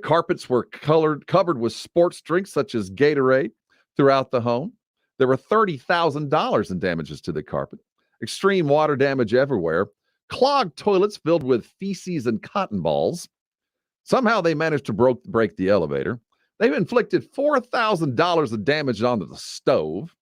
carpets were covered with sports drinks such as Gatorade throughout the home. There were $30,000 in damages to the carpet. Extreme water damage everywhere. Clogged toilets filled with feces and cotton balls. Somehow they managed to break the elevator. They've inflicted $4,000 of damage onto the stove.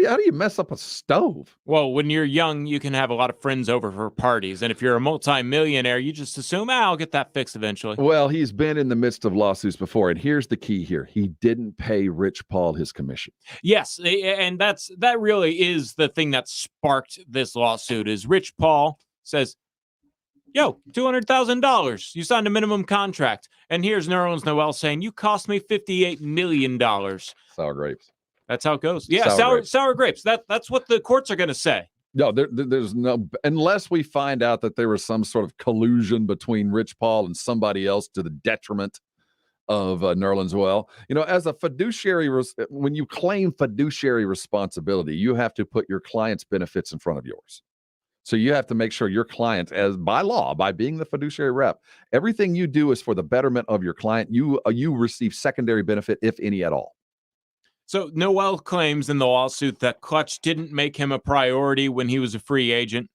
How do you mess up a stove?
Well, when you're young, you can have a lot of friends over for parties. And if you're a multimillionaire, you just assume, I'll get that fixed eventually.
Well, he's been in the midst of lawsuits before. And here's the key here. He didn't pay Rich Paul his commission.
Yes. And that really is the thing that sparked this lawsuit is Rich Paul says, yo, $200,000. You signed a minimum contract. And here's Nerlens Noel saying, you cost me $58 million.
Sour grapes.
That's how it goes. Yeah, sour grapes. That's what the courts are going to say.
No, there's no, unless we find out that there was some sort of collusion between Rich Paul and somebody else to the detriment of Nerlens Noel. You know, as a fiduciary, when you claim fiduciary responsibility, you have to put your client's benefits in front of yours. So you have to make sure your client, as by law, by being the fiduciary rep, everything you do is for the betterment of your client. You receive secondary benefit, if any at all.
So Noel claims in the lawsuit that Clutch didn't make him a priority when he was a free agent.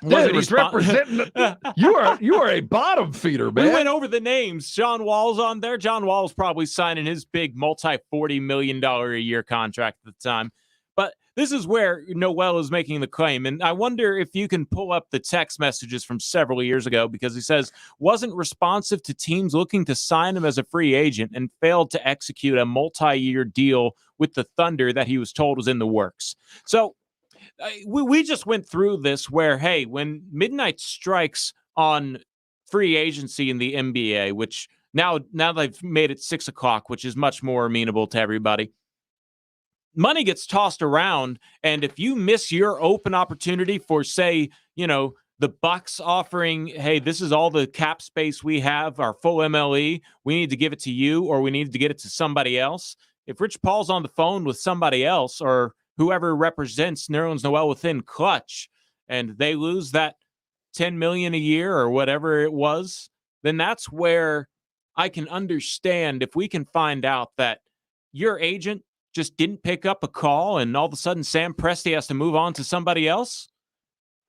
Dude, he's representing. You are a bottom feeder, man.
We went over the names. John Wall's on there. John Wall's probably signing his big multi-$40 million a year contract at the time. But this is where Noel is making the claim. And I wonder if you can pull up the text messages from several years ago, because he says, wasn't responsive to teams looking to sign him as a free agent and failed to execute a multi-year deal with the Thunder that he was told was in the works. So we just went through this where, hey, when midnight strikes, on free agency in the NBA, which now they've made it 6:00, which is much more amenable to everybody. Money gets tossed around, and if you miss your open opportunity for, say, the Bucks offering, hey, this is all the cap space we have, our full MLE, we need to give it to you, or we need to get it to somebody else. If Rich Paul's on the phone with somebody else or whoever represents Nerlens Noel within Clutch, and they lose that $10 million a year or whatever it was, then that's where I can understand if we can find out that your agent just didn't pick up a call and all of a sudden Sam Presti has to move on to somebody else.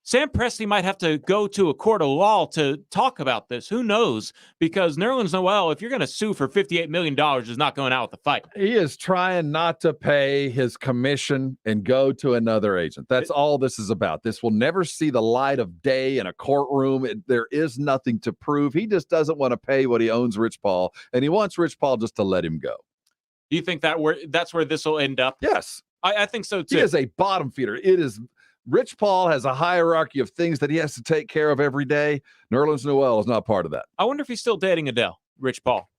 Sam Presti might have to go to a court of law to talk about this. Who knows? Because Nerlens Noel, if you're going to sue for $58 million, is not going out with the fight.
He is trying not to pay his commission and go to another agent. That's all this is about. This will never see the light of day in a courtroom. There is nothing to prove. He just doesn't want to pay what he owes Rich Paul, and he wants Rich Paul just to let him go.
Do you think that's where this will end up?
Yes.
I think so, too.
He is a bottom feeder. Rich Paul has a hierarchy of things that he has to take care of every day. Nerlens Noel is not part of that.
I wonder if he's still dating Adele, Rich Paul.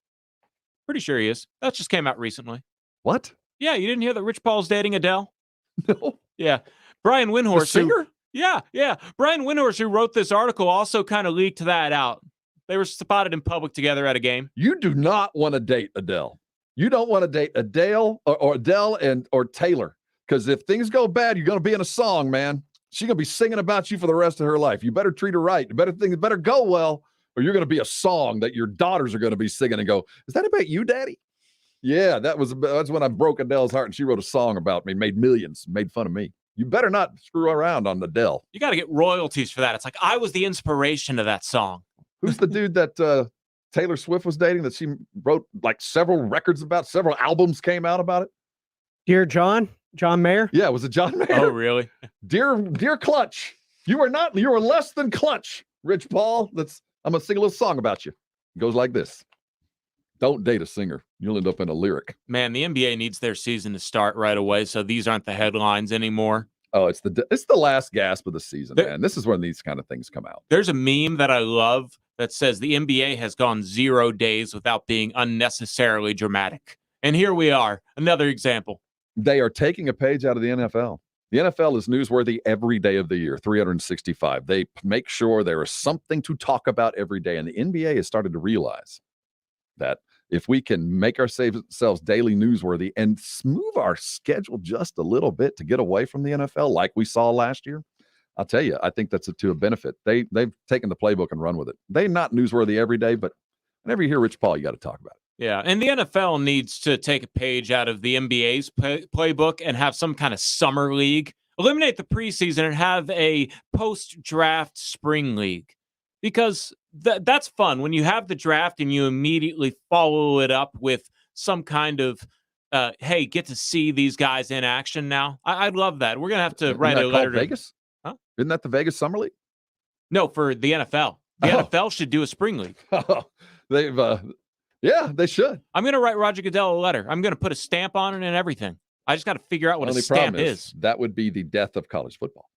Pretty sure he is. That just came out recently.
What?
Yeah, you didn't hear that Rich Paul's dating Adele?
No.
Yeah. Brian Windhorst.
The singer?
Yeah. Brian Windhorst, who wrote this article, also kind of leaked that out. They were spotted in public together at a game.
You do not want to date Adele. You don't want to date Adele or Adele or Taylor. Because if things go bad, you're going to be in a song, man. She's going to be singing about you for the rest of her life. You better treat her right. Things better go well, or you're going to be a song that your daughters are going to be singing and go, is that about you, Daddy? Yeah, that's when I broke Adele's heart, and she wrote a song about me, made millions, made fun of me. You better not screw around on Adele.
You got to get royalties for that. It's like, I was the inspiration of that song.
Who's the dude that Taylor Swift was dating that she wrote like several records about, several albums came out about it?
Dear John Mayer?
Yeah, was it John Mayer?
Oh, really?
Dear Clutch, you were less than Clutch, Rich Paul. I'm going to sing a little song about you. It goes like this. Don't date a singer. You'll end up in a lyric.
Man, the NBA needs their season to start right away, so these aren't the headlines anymore.
Oh, it's the last gasp of the season, man. This is when these kind of things come out.
There's a meme that I love that says the NBA has gone 0 days without being unnecessarily dramatic. And here we are, another example.
They are taking a page out of the NFL. The NFL is newsworthy every day of the year, 365. They make sure there is something to talk about every day. And the NBA has started to realize that if we can make ourselves daily newsworthy and move our schedule just a little bit to get away from the NFL like we saw last year, I'll tell you, I think that's to a benefit. They've taken the playbook and run with it. They're not newsworthy every day, but whenever you hear Rich Paul, you got to talk about it.
Yeah, and the NFL needs to take a page out of the NBA's playbook and have some kind of summer league. Eliminate the preseason and have a post-draft spring league. Because that's fun. When you have the draft and you immediately follow it up with some kind of, hey, get to see these guys in action now. I'd love that. We're going to have to write a letter to
Vegas?
Huh?
Isn't that the Vegas Summer League?
No, for the NFL. The NFL should do a spring league.
Yeah, they should.
I'm going to write Roger Goodell a letter. I'm going to put a stamp on it and everything. I just got to figure out what a stamp is.
That would be the death of college football.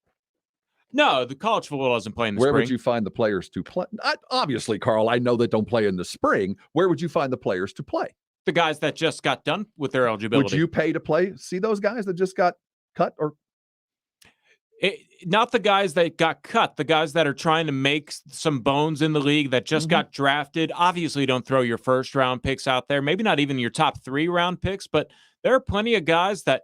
No, the college football doesn't play in the spring.
Where would you find the players to play? Obviously, Carl, I know they don't play in the spring. Where would you find the players to play?
The guys that just got done with their eligibility.
Would you pay to play? See those guys that just got cut? Or
not the guys that got cut, the guys that are trying to make some bones in the league that just got drafted. Obviously, don't throw your first round picks out there. Maybe not even your top 3 round picks, but there are plenty of guys that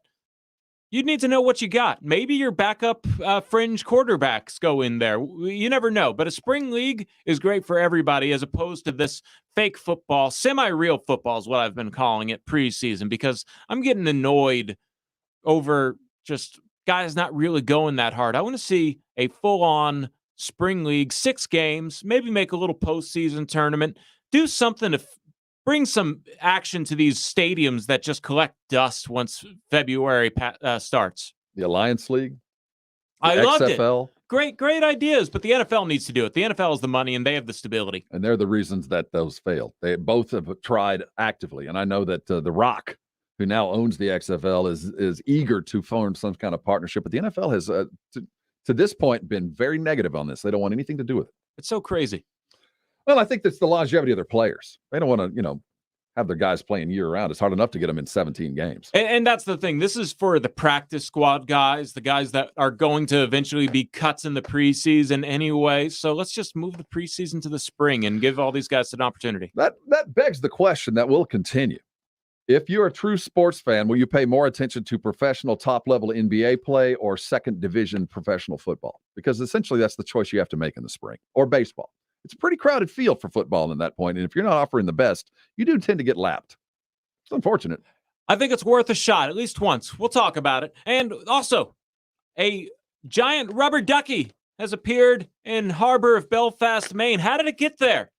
you need to know what you got. Maybe your backup fringe quarterbacks go in there. You never know. But a spring league is great for everybody as opposed to this fake football. Semi-real football is what I've been calling it preseason because I'm getting annoyed over just guys not really going that hard. I want to see a full-on spring league, 6 games, maybe make a little postseason tournament, do something to bring some action to these stadiums that just collect dust once February starts.
The Alliance League?
I loved
XFL.
It. Great ideas, but the NFL needs to do it. The NFL is the money, and they have the stability.
And they're the reasons that those failed. They both have tried actively, and I know that The Rock, who now owns the XFL, is eager to form some kind of partnership. But the NFL has, to this point, been very negative on this. They don't want anything to do with it.
It's so crazy.
Well, I think that's the longevity of their players. They don't want to, have their guys playing year-round. It's hard enough to get them in 17 games.
And that's the thing. This is for the practice squad guys, the guys that are going to eventually be cuts in the preseason anyway. So let's just move the preseason to the spring and give all these guys an opportunity.
That begs the question that will continue. If you're a true sports fan, will you pay more attention to professional top-level NBA play or second division professional football? Because essentially that's the choice you have to make in the spring, or baseball. It's a pretty crowded field for football in that point. And if you're not offering the best, you do tend to get lapped. It's unfortunate.
I think it's worth a shot at least once. We'll talk about it. And also, a giant rubber ducky has appeared in harbor of Belfast, Maine. How did it get there?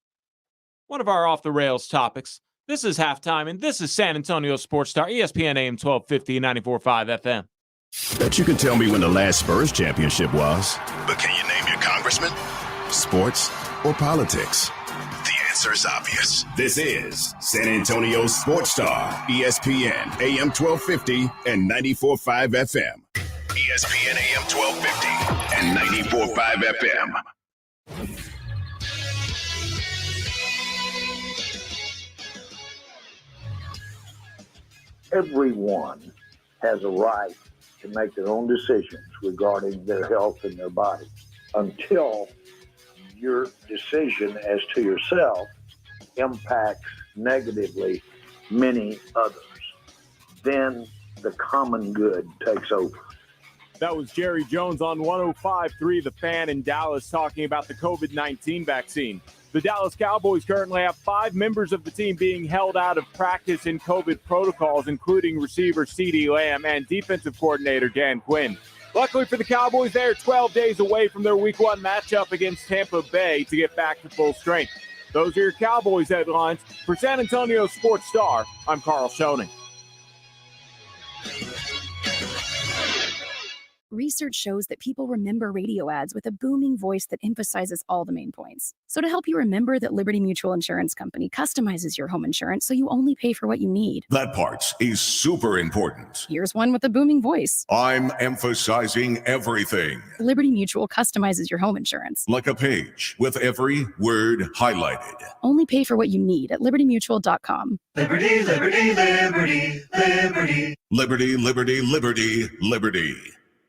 One of our off-the-rails topics. This is Halftime, and this is San Antonio Sports Star, ESPN AM 1250, 94.5 FM.
Bet you could tell me when the last Spurs championship was. But can you name your congressman? Sports or politics? The answer is obvious. This is San Antonio Sports Star, ESPN AM 1250 and 94.5 FM. ESPN AM 1250 and 94.5 FM.
Everyone has a right to make their own decisions regarding their health and their body until your decision as to yourself impacts negatively many others. Then the common good takes over.
That was Jerry Jones on 105.3 The Fan in Dallas talking about the COVID-19 vaccine. The Dallas Cowboys currently have 5 members of the team being held out of practice in COVID protocols, including receiver CeeDee Lamb and defensive coordinator Dan Quinn. Luckily for the Cowboys, they are 12 days away from their Week 1 matchup against Tampa Bay to get back to full strength. Those are your Cowboys headlines. For San Antonio Sports Star, I'm Carl Schoening.
Research shows that people remember radio ads with a booming voice that emphasizes all the main points. So to help you remember that Liberty Mutual Insurance Company customizes your home insurance so you only pay for what you need.
That part is super important.
Here's one with a booming voice.
I'm emphasizing everything.
Liberty Mutual customizes your home insurance.
Like a page with every word highlighted.
Only pay for what you need at libertymutual.com.
Liberty, liberty, liberty, liberty.
Liberty, liberty, liberty, liberty.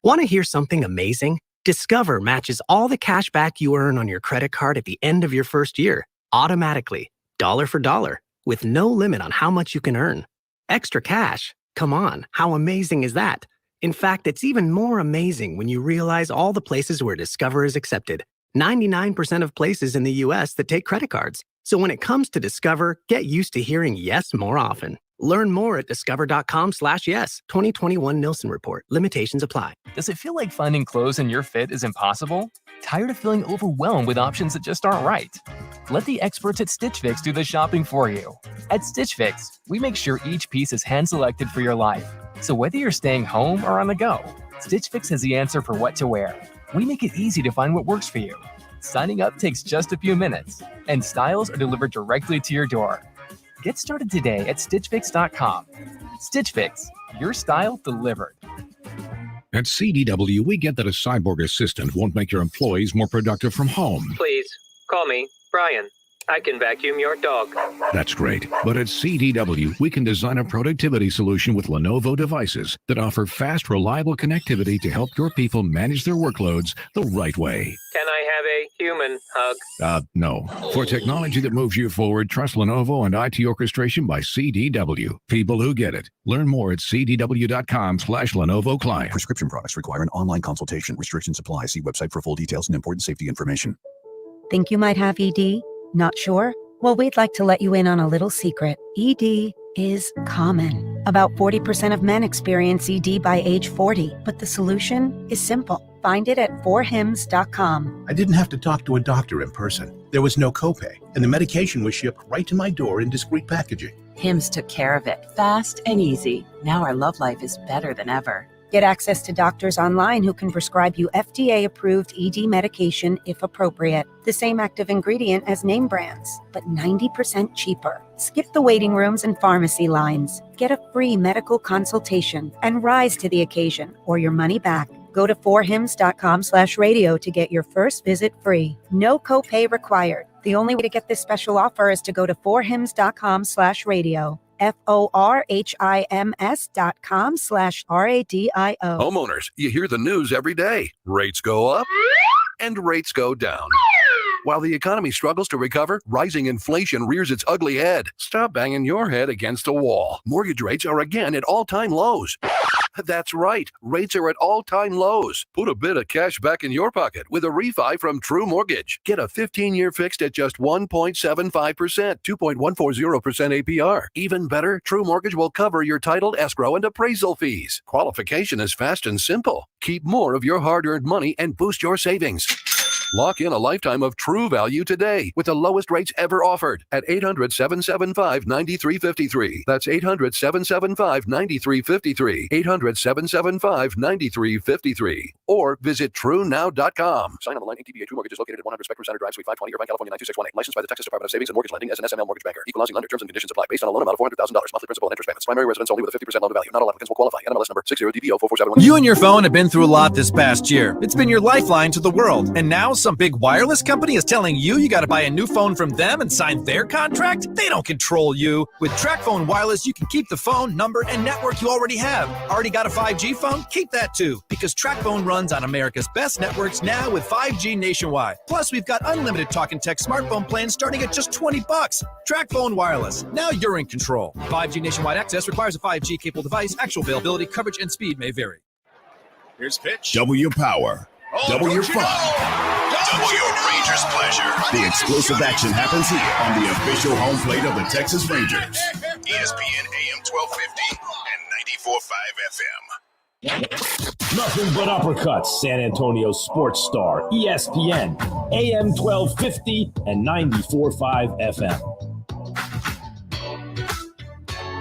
Want to hear something amazing? Discover matches all the cash back you earn on your credit card at the end of your first year, automatically, dollar for dollar, with no limit on how much you can earn. Extra cash? Come on, how amazing is that? In fact, it's even more amazing when you realize all the places where Discover is accepted. 99% of places in the U.S. that take credit cards. So when it comes to Discover, get used to hearing yes more often. Learn more at discover.com/yes. 2021 Nielsen Report. Limitations apply.
Does it feel like finding clothes in your fit is impossible? Tired of feeling overwhelmed with options that just aren't right? Let the experts at Stitch Fix do the shopping for you. At Stitch Fix, we make sure each piece is hand-selected for your life. So whether you're staying home or on the go, Stitch Fix has the answer for what to wear. We make it easy to find what works for you. Signing up takes just a few minutes, and styles are delivered directly to your door. Get started today at StitchFix.com. Stitch Fix, your style delivered.
At CDW, we get that a cyborg assistant won't make your employees more productive from home.
Please, call me Brian. I can vacuum your dog.
That's great. But at CDW, we can design a productivity solution with Lenovo devices that offer fast, reliable connectivity to help your people manage their workloads the right way.
Can I have a human hug?
No. For technology that moves you forward, trust Lenovo and IT orchestration by CDW. People who get it. Learn more at cdw.com/Lenovo Client.
Prescription products require an online consultation. Restrictions apply. See website for full details and important safety information.
Think you might have ED? Not sure? Well, we'd like to let you in on a little secret. ED is common. About 40% of men experience ED by age 40, but the solution is simple. Find it at 4hims.com.
I didn't have to talk to a doctor in person. There was no copay, and the medication was shipped right to my door in discreet packaging.
Hims took care of it, fast and easy. Now our love life is better than ever.
Get access to doctors online who can prescribe you FDA-approved ED medication if appropriate. The same active ingredient as name brands, but 90% cheaper. Skip the waiting rooms and pharmacy lines. Get a free medical consultation and rise to the occasion or your money back. Go to forhims.com/radio to get your first visit free. No copay required. The only way to get this special offer is to go to forhims.com/radio. FORHIMS.com/RADIO.
Homeowners, you hear the news every day. Rates go up and rates go down. While the economy struggles to recover, rising inflation rears its ugly head. Stop banging your head against a wall. Mortgage rates are again at all-time lows. That's right. Rates are at all-time lows. Put a bit of cash back in your pocket with a refi from True Mortgage. Get a 15-year fixed at just 1.75%, 2.140% APR. Even better, True Mortgage will cover your title, escrow, and appraisal fees. Qualification is fast and simple. Keep more of your hard-earned money and boost your savings. Lock in a lifetime of true value today with the lowest rates ever offered at 800-775-9353. That's 800-775-9353. 800-775-9353. Or visit TrueNow.com. Sign on the line. ATBA True Mortgage is located at 100 Spectrum Center Drive, Suite 520, Irvine, California 92618. Licensed by the Texas Department of Savings and Mortgage Lending as an SML Mortgage Banker. Equal housing lender. Terms and conditions apply. Based on a loan amount of $400,000. Monthly principal and interest payments. Primary residence only with a 50% loan to value. Not all applicants will qualify. NMLS number 60DBO4471.
You and your phone have been through a lot this past year. It's been your lifeline to the world. And now some big wireless company is telling you got to buy a new phone from them and sign their contract? They don't control you. With TracFone Wireless, you can keep the phone, number, and network you already have. Already got a 5G phone? Keep that too, because TracFone runs on America's best networks now with 5G nationwide. Plus, we've got unlimited talk and text smartphone plans starting at just $20. TracFone Wireless. Now you're in control. 5G nationwide access requires a 5G capable device. Actual availability, coverage, and speed may vary.
Here's pitch. Double your power. Double your fun. Double your Rangers pleasure. The explosive action happens here on the official home plate of the Texas Rangers. ESPN AM 1250 and 94.5 FM.
Nothing but uppercuts. San Antonio Sports Star. ESPN AM 1250 and 94.5 FM.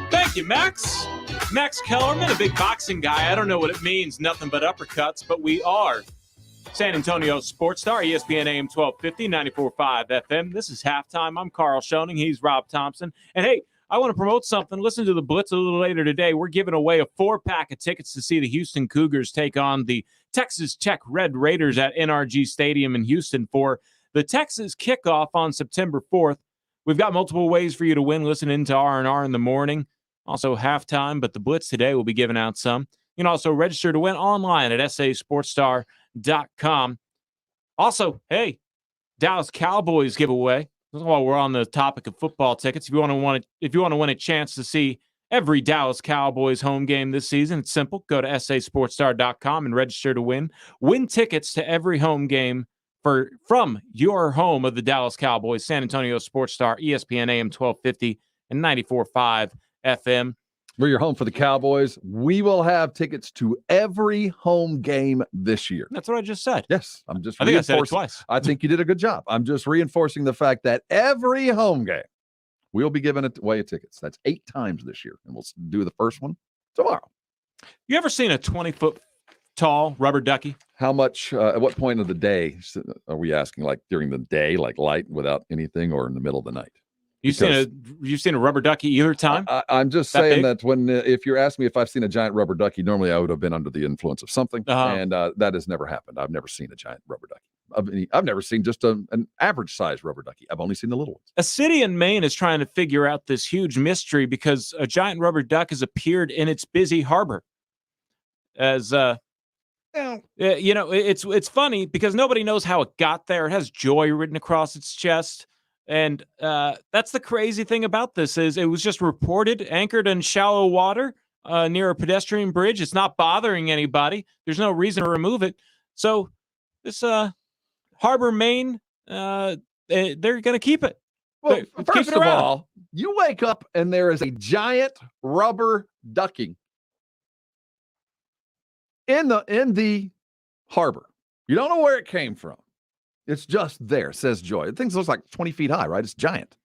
Thank you, Max. Max Kellerman, a big boxing guy. I don't know what it means, nothing but uppercuts, but we are San Antonio Sports Star, ESPN AM 1250, 94.5 FM. This is Halftime. I'm Carl Schoening. He's Rob Thompson. And hey, I want to promote something. Listen to the Blitz a little later today. We're giving away a 4-pack of tickets to see the Houston Cougars take on the Texas Tech Red Raiders at NRG Stadium in Houston for the Texas kickoff on September 4th. We've got multiple ways for you to win. Listen into R&R in the morning. Also halftime, but the Blitz today will be giving out some. You can also register to win online at sasportstar.com. Also, Dallas Cowboys giveaway. While we're on the topic of football tickets, if you want to win a chance to see every Dallas Cowboys home game this season, it's simple. Go to sasportstar.com and register to win. Win tickets to every home game from your home of the Dallas Cowboys. San Antonio Sports Star, ESPN AM 1250 and 94.5 FM.
We're your home for the Cowboys. We will have tickets to every home game this year.
That's what I just said.
Yes, I'm just.
I think I said it twice.
I think you did a good job. I'm just reinforcing the fact that every home game we'll be giving away tickets. That's 8 times this year, and we'll do the first one tomorrow.
You ever seen a 20-foot tall rubber ducky?
How much? At what point of the day are we asking? Like during the day, like light without anything, or in the middle of the night?
You've seen a rubber ducky either time?
I'm just saying that when if you're asking me if I've seen a giant rubber ducky, normally I would have been under the influence of something, and that has never happened. I've never seen a giant rubber ducky. I've never seen just an average size rubber ducky. I've only seen the little ones.
A city in Maine is trying to figure out this huge mystery because a giant rubber duck has appeared in its busy harbor. As it's funny because nobody knows how it got there. It has joy written across its chest. And that's the crazy thing about this is it was just reported anchored in shallow water near a pedestrian bridge. It's not bothering anybody. There's no reason to remove it. So this Harbor, Maine, they're going to keep it.
Well, first of all, you wake up and there is a giant rubber ducky in the harbor. You don't know where it came from. It's just there, says Joy. The thing looks like 20 feet high, right? It's giant.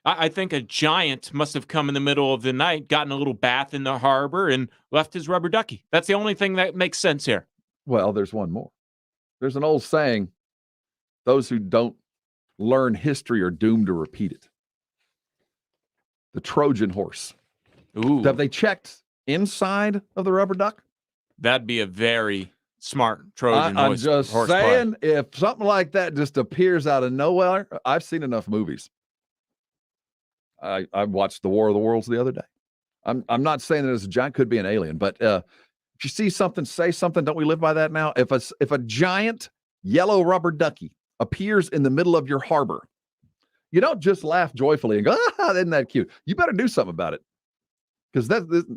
I think a giant must have come in the middle of the night, gotten a little bath in the harbor, and left his rubber ducky. That's the only thing that makes sense here.
Well, there's one more. There's an old saying, those who don't learn history are doomed to repeat it. The Trojan Horse.
Ooh.
Have they checked inside of the rubber duck?
That'd be a very smart Trojan
I'm
horse.
just
horse
saying,
play.
if something like that just appears out of nowhere, I've seen enough movies. I watched The War of the Worlds the other day. I'm not saying that it's a giant, could be an alien, but if you see something, say something. Don't we live by that now? If a giant yellow rubber ducky appears in the middle of your harbor, you don't just laugh joyfully and go, isn't that cute? You better do something about it, because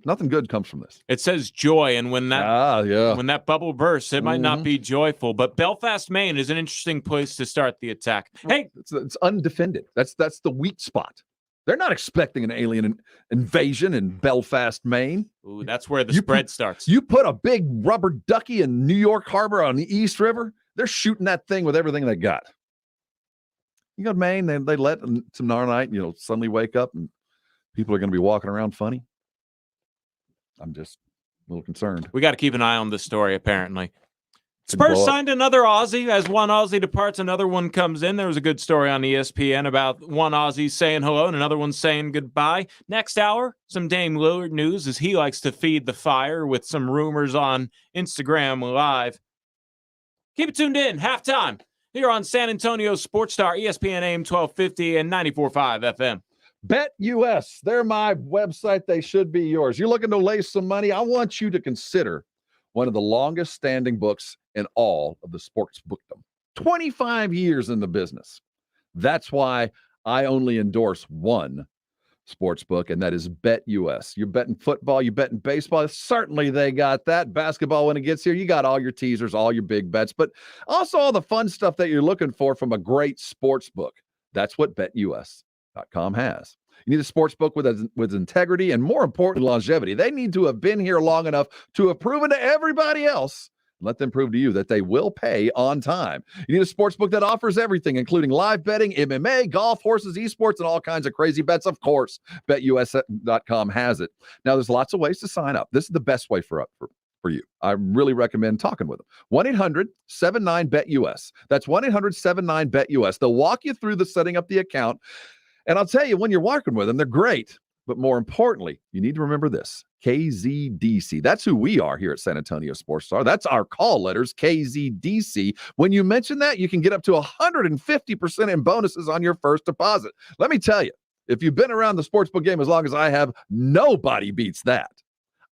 nothing good comes from this.
It says joy, and when that bubble bursts, it might not be joyful. But Belfast, Maine is an interesting place to start the attack. Hey,
it's undefended. That's the weak spot. They're not expecting an alien invasion in Belfast, Maine.
Ooh, that's where the spread starts.
You put a big rubber ducky in New York Harbor on the East River, they're shooting that thing with everything they got. You go to Maine, they let tomorrow night, suddenly wake up and people are going to be walking around funny. I'm just a little concerned.
We got to keep an eye on this story, apparently. Spurs signed another Aussie. As one Aussie departs, another one comes in. There was a good story on ESPN about one Aussie saying hello and another one saying goodbye. Next hour, some Dame Lillard news, as he likes to feed the fire with some rumors on Instagram Live. Keep it tuned in. Halftime here on San Antonio Sports Star, ESPN AM 1250 and 94.5 FM.
BetUS, they're my website. They should be yours. You're looking to lay some money? I want you to consider one of the longest standing books in all of the sports bookdom. 25 years in the business. That's why I only endorse one sports book, and that is BetUS. You're betting football, you're betting baseball. Certainly they got that. Basketball, when it gets here, you got all your teasers, all your big bets, but also all the fun stuff that you're looking for from a great sports book. That's what BetUS.com has. You need a sports book with integrity and, more importantly, longevity. They need to have been here long enough to have proven to everybody else, let them prove to you that they will pay on time. You need a sports book that offers everything, including live betting, MMA, golf, horses, esports, and all kinds of crazy bets. Of course, BetUS.com has it. Now, there's lots of ways to sign up. This is the best way for you. I really recommend talking with them. 1-800-79-BET-US. That's 1-800-79-BET-US. They'll walk you through the setting up the account. And I'll tell you, when you're working with them, they're great. But more importantly, you need to remember this, KZDC. That's who we are here at San Antonio Sports Star. That's our call letters, KZDC. When you mention that, you can get up to 150% in bonuses on your first deposit. Let me tell you, if you've been around the sportsbook game as long as I have, nobody beats that.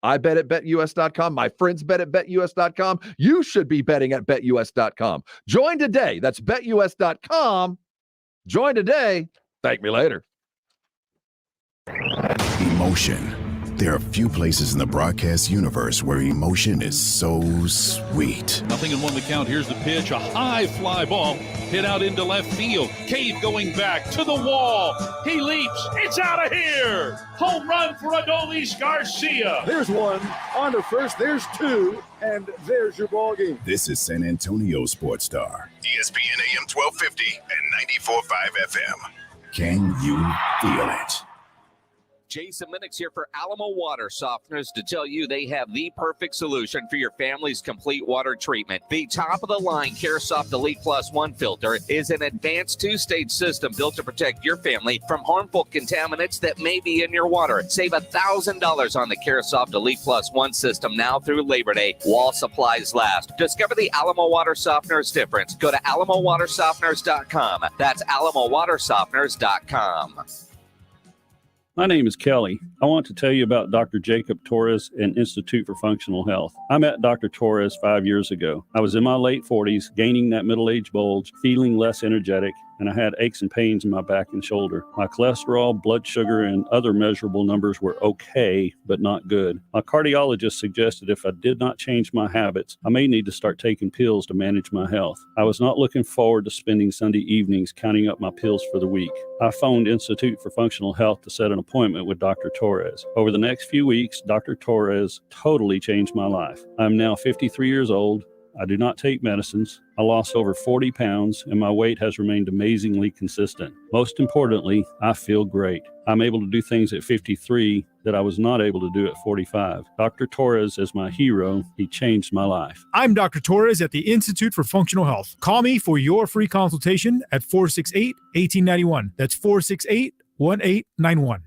I bet at BetUS.com. My friends bet at BetUS.com. You should be betting at BetUS.com. Join today. That's BetUS.com. Join today. Thank me later.
Emotion. There are few places in the broadcast universe where emotion is so sweet.
Nothing in one to count. Here's the pitch. A high fly ball hit out into left field. Cave going back to the wall. He leaps. It's out of here. Home run for Adolis Garcia.
There's one. On to first. There's two. And there's your ball game.
This is San Antonio Sports Star. ESPN AM 1250 and 94.5 FM. Can you feel it?
Jason Minix here for Alamo Water Softeners to tell you they have the perfect solution for your family's complete water treatment. The top-of-the-line CareSoft Elite Plus 1 filter is an advanced two-stage system built to protect your family from harmful contaminants that may be in your water. Save $1,000 on the CareSoft Elite Plus 1 system now through Labor Day, while supplies last. Discover the Alamo Water Softeners difference. Go to alamowatersofteners.com. That's alamowatersofteners.com.
My name is Kelly. I want to tell you about Dr. Jacob Torres and Institute for Functional Health. I met Dr. Torres 5 years ago. I was in my late 40s, gaining that middle-age bulge, feeling less energetic, and I had aches and pains in my back and shoulder. My cholesterol, blood sugar, and other measurable numbers were okay, but not good. My cardiologist suggested if I did not change my habits, I may need to start taking pills to manage my health. I was not looking forward to spending Sunday evenings counting up my pills for the week. I phoned Institute for Functional Health to set an appointment with Dr. Torres. Over the next few weeks, Dr. Torres totally changed my life. I'm now 53 years old. I do not take medicines. I lost over 40 pounds, and my weight has remained amazingly consistent. Most importantly, I feel great. I'm able to do things at 53 that I was not able to do at 45. Dr. Torres is my hero. He changed my life.
I'm Dr. Torres at the Institute for Functional Health. Call me for your free consultation at 468-1891. That's 468-1891.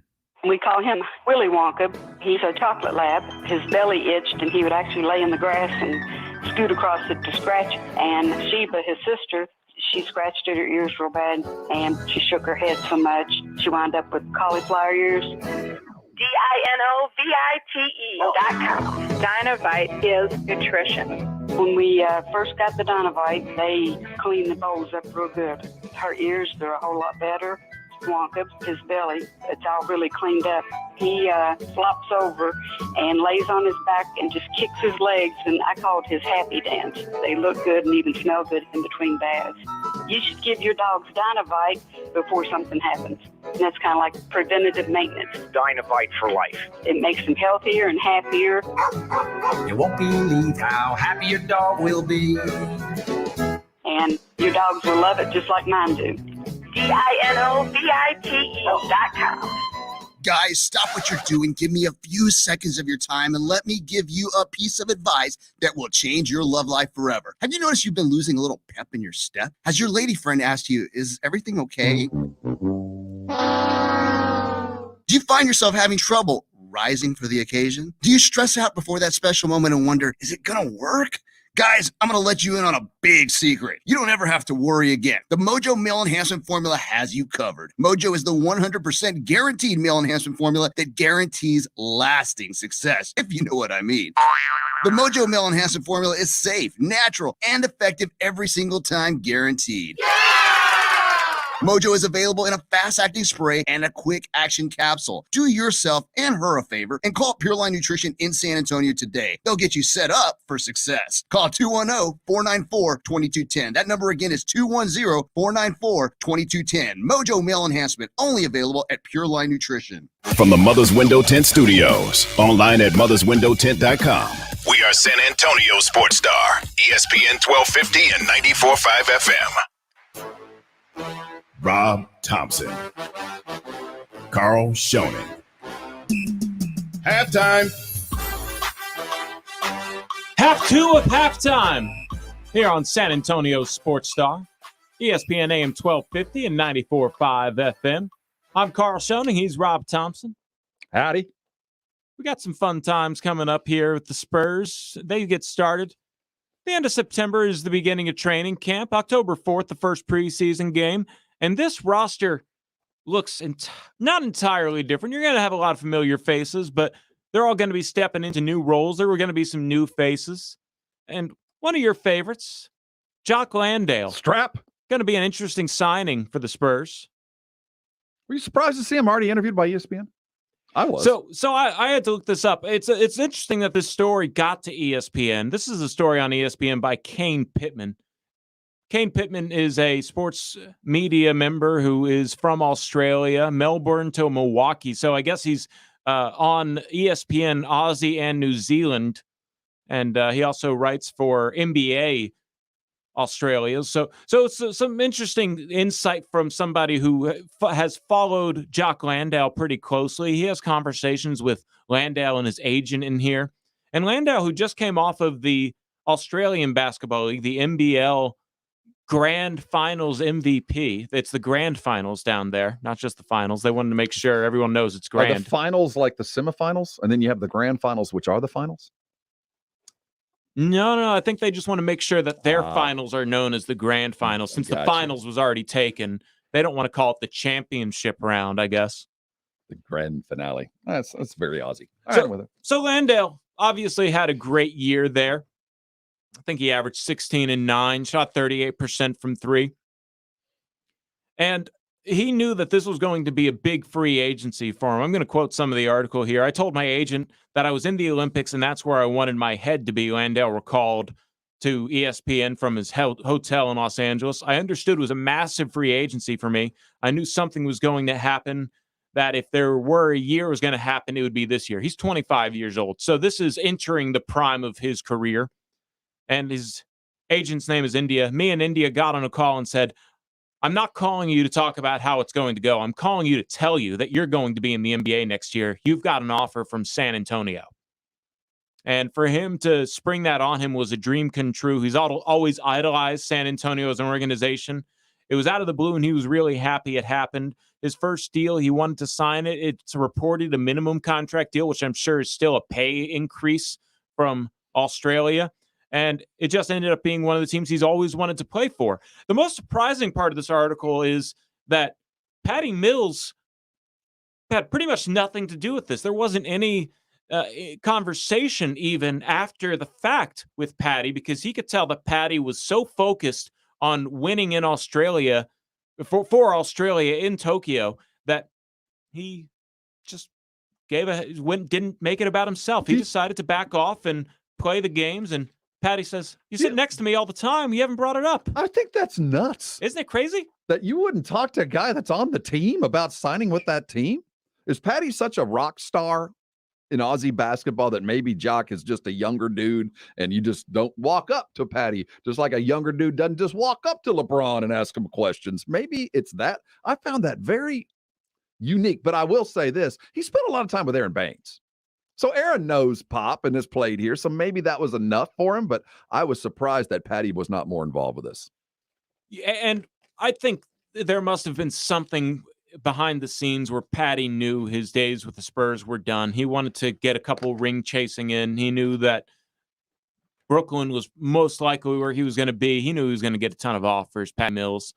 We call him Willy Wonka. He's a chocolate lab. His belly itched, and he would actually lay in the grass and
scoot across it to scratch. And Sheba, his sister, she scratched at her ears real bad, and she shook her head so much, she wound up with cauliflower ears. DINOVITE.com. Dinovite is nutrition. When we first got the Dinovite, they cleaned the bowls up real good. Her ears, they're a whole lot better. Wonka, his belly, it's all really cleaned up. He flops over and lays on his back and just kicks his legs, and I call it his happy dance. They look good and even smell good in between baths. You should give your dogs Dinovite before something happens. And that's kind of like preventative maintenance.
Dinovite for life.
It makes them healthier and happier.
You won't believe how happy your dog will be.
And your dogs will love it just like mine do. DINOVITE.com.
Guys, stop what you're doing. Give me a few seconds of your time and let me give you a piece of advice that will change your love life forever. Have you noticed you've been losing a little pep in your step? Has your lady friend asked you, is everything okay? Do you find yourself having trouble rising for the occasion? Do you stress out before that special moment and wonder, is it gonna work? Guys, I'm going to let you in on a big secret. You don't ever have to worry again. The Mojo Male Enhancement Formula has you covered. Mojo is the 100% guaranteed male enhancement formula that guarantees lasting success, if you know what I mean. The Mojo Male Enhancement Formula is safe, natural, and effective every single time, guaranteed. Mojo is available in a fast-acting spray and a quick-action capsule. Do yourself and her a favor and call Pure Line Nutrition in San Antonio today. They'll get you set up for success. Call 210-494-2210. That number again is 210-494-2210. Mojo Male Enhancement, only available at Pure Line Nutrition.
From the Mother's Window Tent Studios, online at motherswindowtent.com. We are San Antonio Sports Star, ESPN 1250 and 94.5 FM. Rob Thompson, Carl Schoening. Halftime.
Half two of halftime here on San Antonio Sports Star, ESPN AM 1250 and 94.5 FM. I'm Carl Schoening. He's Rob Thompson.
Howdy.
We got some fun times coming up here with the Spurs. They get started. The end of September is the beginning of training camp. October 4th, the first preseason game. And this roster looks not entirely different. You're going to have a lot of familiar faces, but they're all going to be stepping into new roles. There were going to be some new faces. And one of your favorites, Jock Landale.
Strap.
Going to be an interesting signing for the Spurs.
Were you surprised to see him already interviewed by ESPN? I was.
So I had to look this up. It's interesting that this story got to ESPN. This is a story on ESPN by Kane Pittman. Kane Pittman is a sports media member who is from Australia, Melbourne to Milwaukee. So I guess he's on ESPN Aussie and New Zealand. And he also writes for NBA Australia. So it's some interesting insight from somebody who has followed Jock Landale pretty closely. He has conversations with Landale and his agent in here. And Landale, who just came off of the Australian Basketball League, the NBL Grand Finals MVP. It's the Grand Finals down there, not just the finals. They wanted to make sure everyone knows it's grand.
Are the finals like the semifinals, and then you have the grand finals, which are the finals?
No. I think they just want to make sure that their finals are known as the Grand Finals. Since the finals was already taken, they don't want to call it the championship round, I guess.
The grand finale. That's very Aussie.
So Landale obviously had a great year there. I think he averaged 16 and 9, shot 38% from three. And he knew that this was going to be a big free agency for him. I'm going to quote some of the article here. I told my agent that I was in the Olympics, and that's where I wanted my head to be, Landale recalled to ESPN from his hotel in Los Angeles. I understood it was a massive free agency for me. I knew something was going to happen, that if there were a year was going to happen, it would be this year. He's 25 years old. So this is entering the prime of his career. And his agent's name is India. Me and India got on a call and said, I'm not calling you to talk about how it's going to go. I'm calling you to tell you that you're going to be in the NBA next year. You've got an offer from San Antonio. And for him to spring that on him was a dream come true. He's always idolized San Antonio as an organization. It was out of the blue, and he was really happy it happened. His first deal, he wanted to sign it. It's reported a minimum contract deal, which I'm sure is still a pay increase from Australia. And it just ended up being one of the teams he's always wanted to play for. The most surprising part of this article is that Patty Mills had pretty much nothing to do with this. There wasn't any conversation even after the fact with Patty, because he could tell that Patty was so focused on winning in Australia, for Australia in Tokyo, that he just didn't make it about himself. He decided to back off and play the games. And Patty says, "You sit next to me all the time. You haven't brought it up."
I think that's nuts.
Isn't it crazy
that you wouldn't talk to a guy that's on the team about signing with that team? Is Patty such a rock star in Aussie basketball that maybe Jock is just a younger dude and you just don't walk up to Patty, just like a younger dude doesn't just walk up to LeBron and ask him questions? Maybe it's that. I found that very unique, but I will say this. He spent a lot of time with Aaron Baines. So Aaron knows Pop and has played here, so maybe that was enough for him, but I was surprised that Patty was not more involved with this.
And I think there must have been something behind the scenes where Patty knew his days with the Spurs were done. He wanted to get a couple ring chasing in. He knew that Brooklyn was most likely where he was going to be. He knew he was going to get a ton of offers, Pat Mills.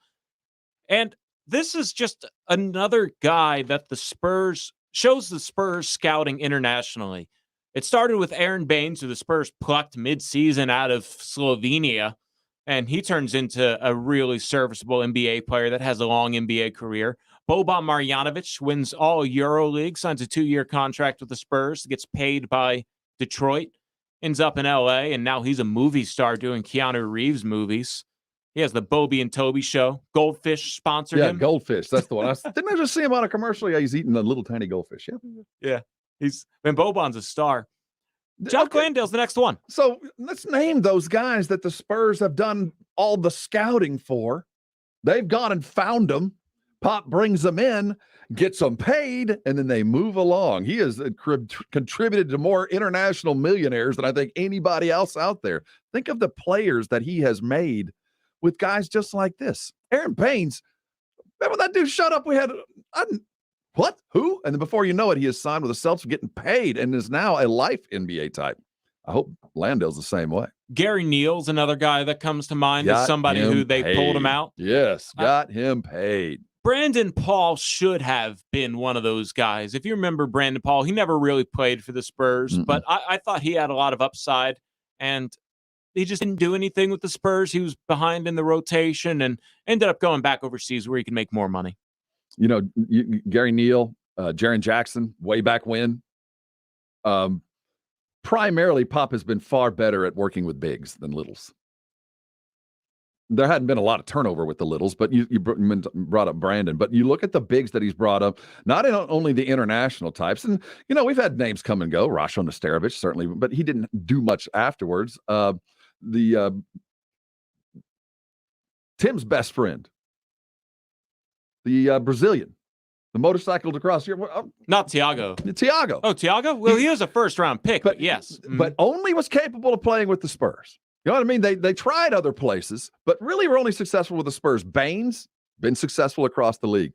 And this is just another guy that the Spurs shows the Spurs scouting internationally. It started with Aaron Baines, who the Spurs plucked midseason out of Slovenia, and he turns into a really serviceable NBA player that has a long NBA career. Boban Marjanovic wins all EuroLeague, signs a 2-year contract with the Spurs, gets paid by Detroit, ends up in LA, and now he's a movie star doing Keanu Reeves movies. He has the Bobby and Toby show. Goldfish sponsored him.
Yeah, Goldfish. That's the one. Didn't I just see him on a commercial? Yeah, he's eating a little tiny goldfish.
Yeah. Boban's a star. Jock Landale's the next one.
So let's name those guys that the Spurs have done all the scouting for. They've gone and found them. Pop brings them in, gets them paid, and then they move along. He has contributed to more international millionaires than I think anybody else out there. Think of the players that he has made with guys just like this. Aaron Baines, remember that dude shut up? We had, what? Who? And then before you know it, he is signed with the Celtics, getting paid, and is now a life NBA type. I hope Landale's the same way.
Gary Neal's another guy that comes to mind as somebody who they pulled him out.
Yes, got him paid.
Brandon Paul should have been one of those guys. If you remember Brandon Paul, he never really played for the Spurs, but I thought he had a lot of upside, and he just didn't do anything with the Spurs. He was behind in the rotation and ended up going back overseas where he could make more money.
You know, Gary Neal, Jaren Jackson, way back when. Primarily, Pop has been far better at working with bigs than littles. There hadn't been a lot of turnover with the littles, but you brought up Brandon. But you look at the bigs that he's brought up, not only the international types. And, you know, we've had names come and go. Rasho Nesterovic, certainly, but he didn't do much afterwards. Tim's best friend, the Brazilian, the motorcycled across here.
Not Thiago.
Thiago.
Oh, Thiago? Well, he was a first-round pick, but yes.
But only was capable of playing with the Spurs. You know what I mean? They tried other places, but really were only successful with the Spurs. Baines, been successful across the league.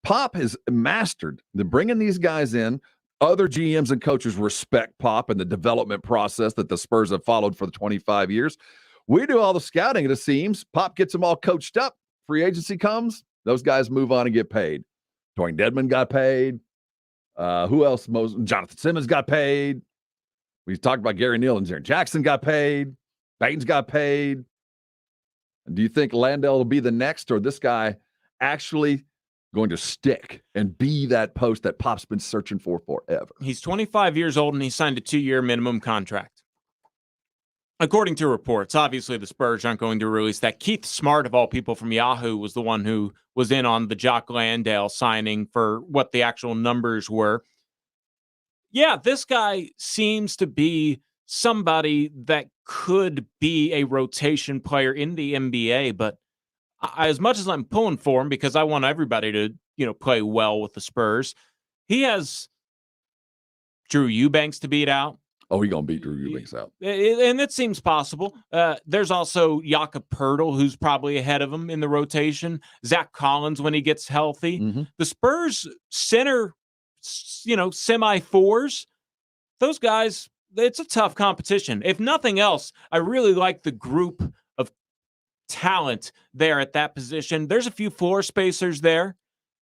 Pop has mastered bringing these guys in. Other GMs and coaches respect Pop and the development process that the Spurs have followed for the 25 years. We do all the scouting, it seems. Pop gets them all coached up. Free agency comes. Those guys move on and get paid. Dwayne Dedmon got paid. Who else? Jonathan Simmons got paid. We talked about Gary Neal and Jaren Jackson got paid. Baines got paid. And do you think Landale will be the next, or this guy actually going to stick and be that post that Pop's been searching for forever?
He's 25 years old, and he signed a 2-year minimum contract. According to reports, obviously the Spurs aren't going to release that. Keith Smart, of all people from Yahoo, was the one who was in on the Jock Landale signing for what the actual numbers were. Yeah, this guy seems to be somebody that could be a rotation player in the NBA, but as much as I'm pulling for him because I want everybody to, play well with the Spurs, he has Drew Eubanks to beat out.
Oh, he's going to beat Drew Eubanks out.
And it seems possible. There's also Jakob Poeltl, who's probably ahead of him in the rotation. Zach Collins when he gets healthy.
Mm-hmm.
The Spurs center, semi-fours, those guys it's a tough competition. If nothing else, I really like the group of talent there at that position. There's a few floor spacers there,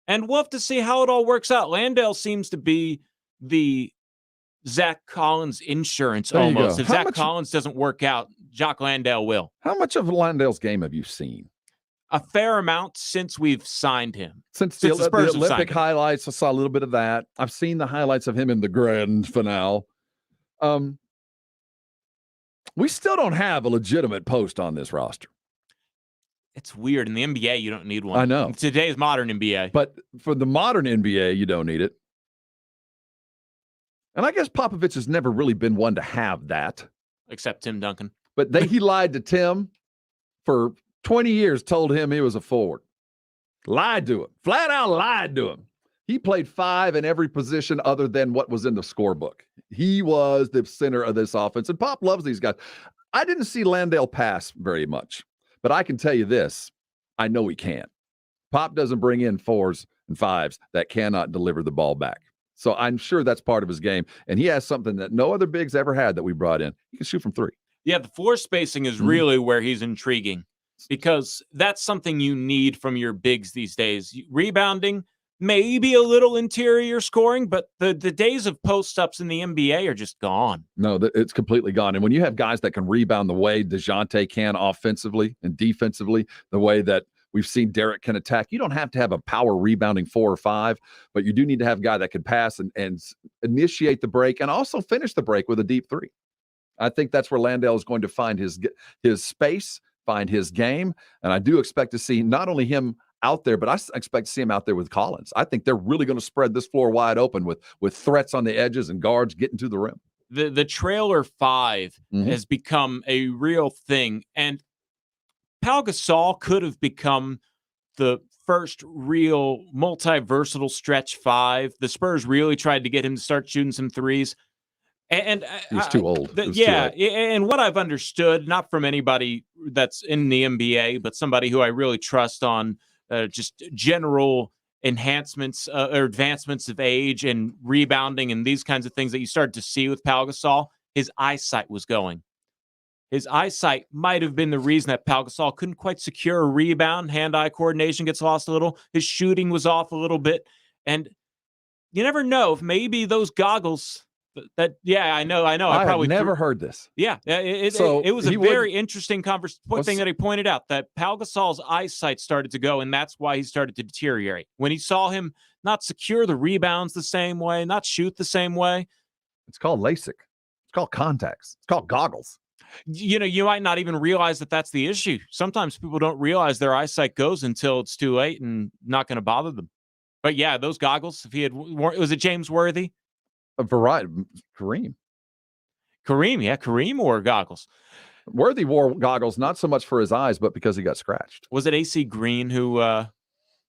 and we'll have to see how it all works out. Landale seems to be the Zach Collins insurance almost. If Zach Collins doesn't work out, Jock Landale will.
How much of Landale's game have you seen?
A fair amount since we've signed him.
Since the Olympic highlights, I saw a little bit of that. I've seen the highlights of him in the grand finale. We still don't have a legitimate post on this roster.
It's weird. In the NBA, you don't need one.
I know.
In today's modern NBA.
But for the modern NBA, you don't need it. And I guess Popovich has never really been one to have that.
Except Tim Duncan.
But he lied to Tim for 20 years, told him he was a forward. Lied to him. Flat out lied to him. He played 5 in every position other than what was in the scorebook. He was the center of this offense. And Pop loves these guys. I didn't see Landale pass very much. But I can tell you this. I know he can. Pop doesn't bring in 4s and 5s that cannot deliver the ball back. So I'm sure that's part of his game. And he has something that no other bigs ever had that we brought in. He can shoot from 3.
Yeah, the floor spacing is really where he's intriguing because that's something you need from your bigs these days. Rebounding, maybe a little interior scoring, but the days of post-ups in the NBA are just gone.
No, it's completely gone. And when you have guys that can rebound the way DeJounte can offensively and defensively, the way that we've seen Derek can attack. You don't have to have a power rebounding 4 or 5, but you do need to have a guy that can pass and initiate the break and also finish the break with a deep 3. I think that's where Landale is going to find his space, find his game. And I do expect to see not only him out there, but I expect to see him out there with Collins. I think they're really going to spread this floor wide open with threats on the edges and guards getting to the rim.
The trailer 5 has become a real thing. And Pau Gasol could have become the first real multi-versatile stretch 5. The Spurs really tried to get him to start shooting some 3s. And
he's too old.
And what I've understood, not from anybody that's in the NBA, but somebody who I really trust on just general enhancements or advancements of age and rebounding and these kinds of things that you started to see with Pau Gasol, his eyesight was going. His eyesight might have been the reason that Pau Gasol couldn't quite secure a rebound. Hand-eye coordination gets lost a little. His shooting was off a little bit. And you never know if maybe those goggles I know. I probably
never heard this.
Yeah. It was a very interesting thing that he pointed out, that Pau Gasol's eyesight started to go, and that's why he started to deteriorate. When he saw him not secure the rebounds the same way, not shoot the same way.
It's called LASIK. It's called contacts. It's called goggles.
You know, you might not even realize that that's the issue. Sometimes people don't realize their eyesight goes until it's too late and not going to bother them. But yeah, those goggles, if he had, was it James Worthy?
A variety. Kareem,
yeah, Kareem wore goggles.
Worthy wore goggles, not so much for his eyes, but because he got scratched.
Was it AC Green who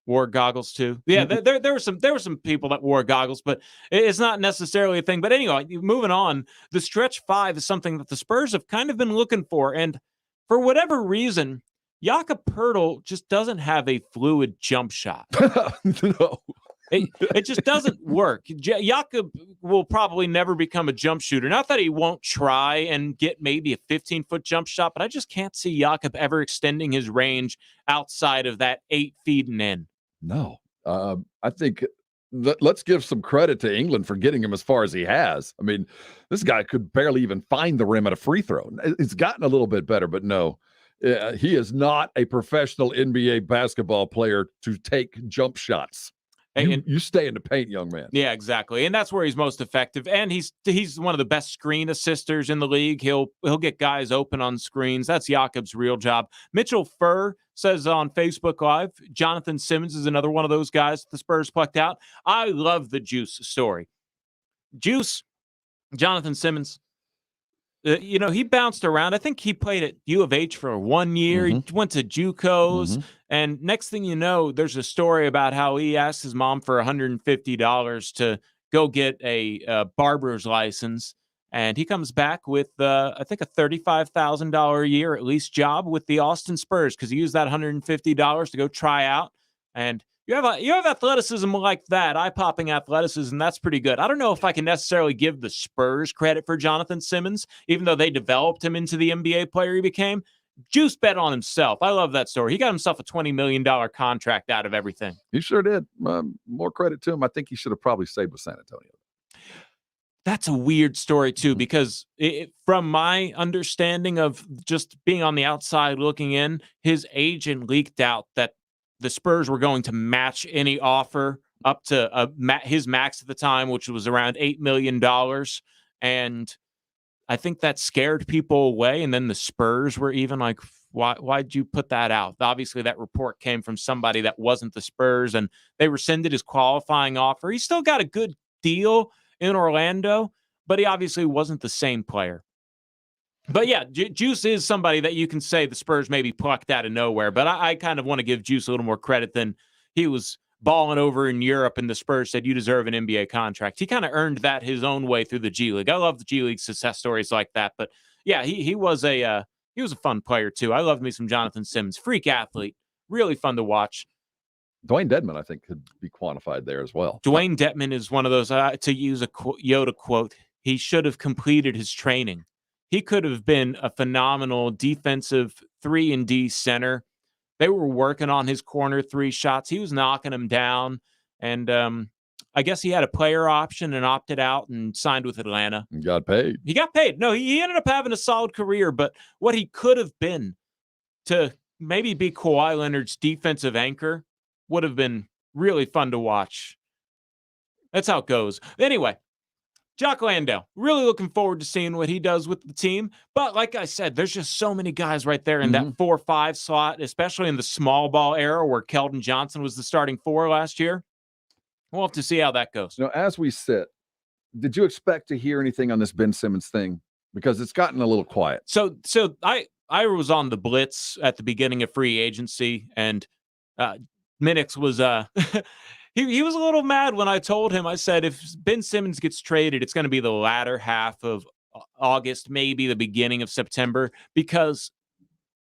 wore goggles too? Yeah, there were some people that wore goggles, but it's not necessarily a thing. But anyway, moving on, the stretch 5 is something that the Spurs have kind of been looking for, and for whatever reason, Jakob Poeltl just doesn't have a fluid jump shot.
No.
It just doesn't work. Jakob will probably never become a jump shooter. Not that he won't try and get maybe a 15-foot jump shot, but I just can't see Jakob ever extending his range outside of that 8 feet and in.
No. I think let's give some credit to England for getting him as far as he has. I mean, this guy could barely even find the rim at a free throw. It's gotten a little bit better, but no. He is not a professional NBA basketball player to take jump shots. You stay in the paint, young man.
Yeah, exactly. And that's where he's most effective. And he's one of the best screen assisters in the league. He'll get guys open on screens. That's Jakob's real job. Mitchell Furr says on Facebook Live, Jonathan Simmons is another one of those guys the Spurs plucked out. I love the Juice story. Juice, Jonathan Simmons, he bounced around. I think he played at U of H for 1 year. He went to JUCOs. And next thing you know, there's a story about how he asked his mom for $150 to go get a barber's license. And he comes back with, I think, a $35,000 a year at least job with the Austin Spurs because he used that $150 to go try out. And You have athleticism like that, eye-popping athleticism. That's pretty good. I don't know if I can necessarily give the Spurs credit for Jonathan Simmons, even though they developed him into the NBA player he became. Juice bet on himself. I love that story. He got himself a $20 million contract out of everything.
He sure did. More credit to him. I think he should have probably stayed with San Antonio.
That's a weird story, too, because from my understanding of just being on the outside looking in, his agent leaked out that the Spurs were going to match any offer up to his max at the time, which was around $8 million. And I think that scared people away. And then the Spurs were even like, why'd you put that out? Obviously, that report came from somebody that wasn't the Spurs, and they rescinded his qualifying offer. He still got a good deal in Orlando, but he obviously wasn't the same player. But yeah, Juice is somebody that you can say the Spurs maybe plucked out of nowhere, but I kind of want to give Juice a little more credit than he was balling over in Europe and the Spurs said, you deserve an NBA contract. He kind of earned that his own way through the G League. I love the G League success stories like that, but yeah, he was a fun player too. I loved me some Jonathan Simmons, freak athlete, really fun to watch.
Dwayne Dedmon, I think, could be quantified there as well.
Dwayne Dedmon is one of those, to use a Yoda quote, he should have completed his training. He could have been a phenomenal defensive 3-and-D center. They were working on his corner 3 shots. He was knocking them down. And I guess he had a player option and opted out and signed with Atlanta.
He got paid.
He got paid. No, he ended up having a solid career, but what he could have been to maybe be Kawhi Leonard's defensive anchor would have been really fun to watch. That's how it goes. Anyway, Jock Landale, really looking forward to seeing what he does with the team. But like I said, there's just so many guys right there in that 4-5 slot, especially in the small ball era where Keldon Johnson was the starting 4 last year. We'll have to see how that goes.
As we sit, did you expect to hear anything on this Ben Simmons thing? Because it's gotten a little quiet.
So I was on the Blitz at the beginning of free agency, and Minix was He was a little mad when I told him, I said, if Ben Simmons gets traded, it's going to be the latter half of August, maybe the beginning of September, because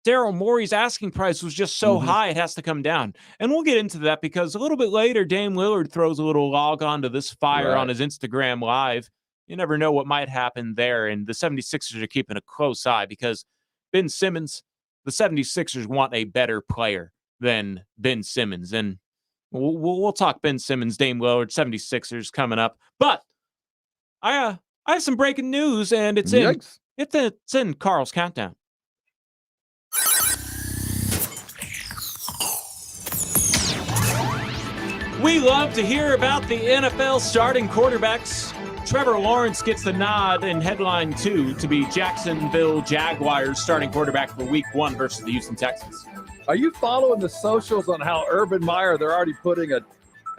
Daryl Morey's asking price was just so high, it has to come down. And we'll get into that because a little bit later, Dame Lillard throws a little log onto this fire on his Instagram Live. You never know what might happen there. And the 76ers are keeping a close eye because Ben Simmons, the 76ers want a better player than Ben Simmons. And we'll talk Ben Simmons, Dame Lillard, 76ers coming up. But I have some breaking news, and it's in Carl's Countdown. We love to hear about the NFL starting quarterbacks. Trevor Lawrence gets the nod in headline 2 to be Jacksonville Jaguars starting quarterback for week 1 versus the Houston Texans.
Are you following the socials on how Urban Meyer, they're already putting an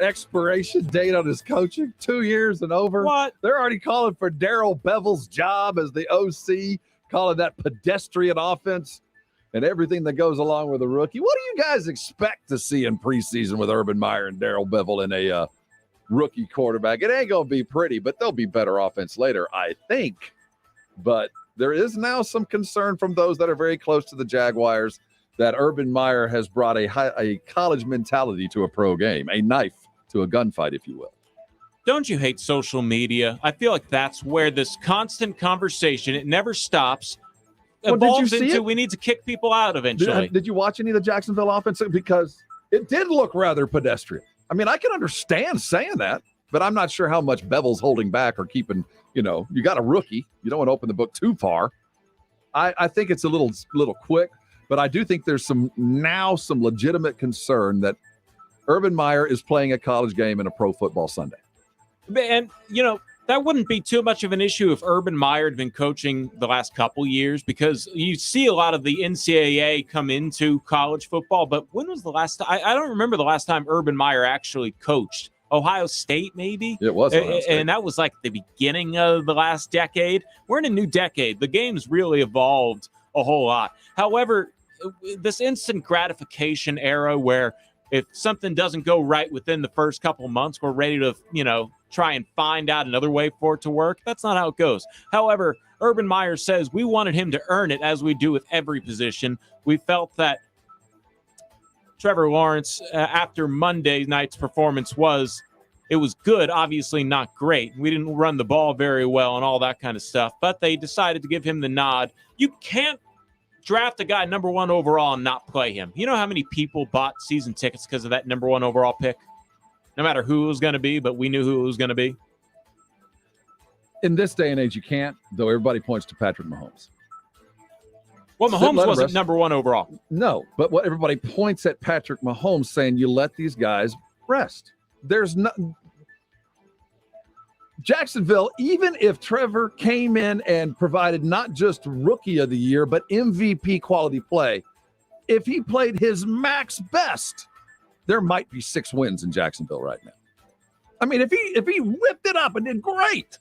expiration date on his coaching, 2 years and over?
What?
They're already calling for Darrell Bevel's job as the OC, calling that pedestrian offense and everything that goes along with a rookie. What do you guys expect to see in preseason with Urban Meyer and Darrell Bevel in a rookie quarterback? It ain't going to be pretty, but there'll be better offense later, I think. But there is now some concern from those that are very close to the Jaguars that Urban Meyer has brought a college mentality to a pro game, a knife to a gunfight, if you will.
Don't you hate social media? I feel like that's where this constant conversation, it never stops, evolves into we need to kick people out eventually.
Did you watch any of the Jacksonville offense? Because it did look rather pedestrian. I mean, I can understand saying that, but I'm not sure how much Bevel's holding back or keeping, you got a rookie. You don't want to open the book too far. I think it's a little quick. But I do think there's some legitimate concern that Urban Meyer is playing a college game in a pro football Sunday.
And, that wouldn't be too much of an issue if Urban Meyer had been coaching the last couple years because you see a lot of the NCAA come into college football. But when was the last time? I don't remember the last time Urban Meyer actually coached. Ohio State, maybe?
It was Ohio State.
And that was like the beginning of the last decade. We're in a new decade. The game's really evolved a whole lot. However, this instant gratification era where if something doesn't go right within the first couple of months, we're ready to, try and find out another way for it to work. That's not how it goes. However, Urban Meyer says we wanted him to earn it as we do with every position. We felt that Trevor Lawrence, after Monday night's performance, was good, obviously not great. We didn't run the ball very well and all that kind of stuff, but they decided to give him the nod. You can't draft a guy number 1 overall and not play him. You know how many people bought season tickets because of that number 1 overall pick? No matter who it was going to be, but we knew who it was going to be.
In this day and age, you can't, though everybody points to Patrick Mahomes.
Well, Mahomes wasn't number 1 overall.
No, but what everybody points at Patrick Mahomes saying, you let these guys rest. There's no Jacksonville, even if Trevor came in and provided not just rookie of the year, but MVP quality play, if he played his max best, there might be 6 wins in Jacksonville right now. I mean, if he whipped it up and did great,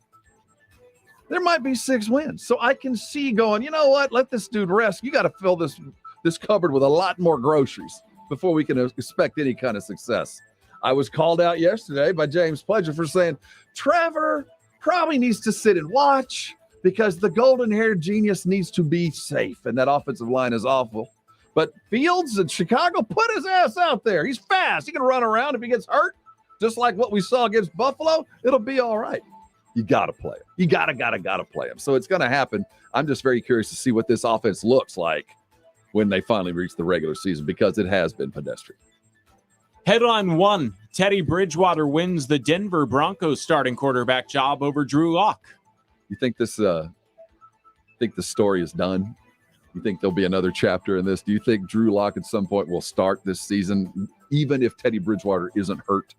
there might be 6 wins. So I can see going, you know what? Let this dude rest. You got to fill this cupboard with a lot more groceries before we can expect any kind of success. I was called out yesterday by James Pledger for saying, Trevor probably needs to sit and watch because the golden-haired genius needs to be safe, and that offensive line is awful. But Fields in Chicago, put his ass out there. He's fast. He can run around. If he gets hurt, just like what we saw against Buffalo, it'll be all right. You got to play him. You got to play him. So it's going to happen. I'm just very curious to see what this offense looks like when they finally reach the regular season because it has been pedestrian.
Headline 1, Teddy Bridgewater wins the Denver Broncos starting quarterback job over Drew Lock.
You think this the story is done? You think there'll be another chapter in this? Do you think Drew Lock at some point will start this season, even if Teddy Bridgewater isn't hurt?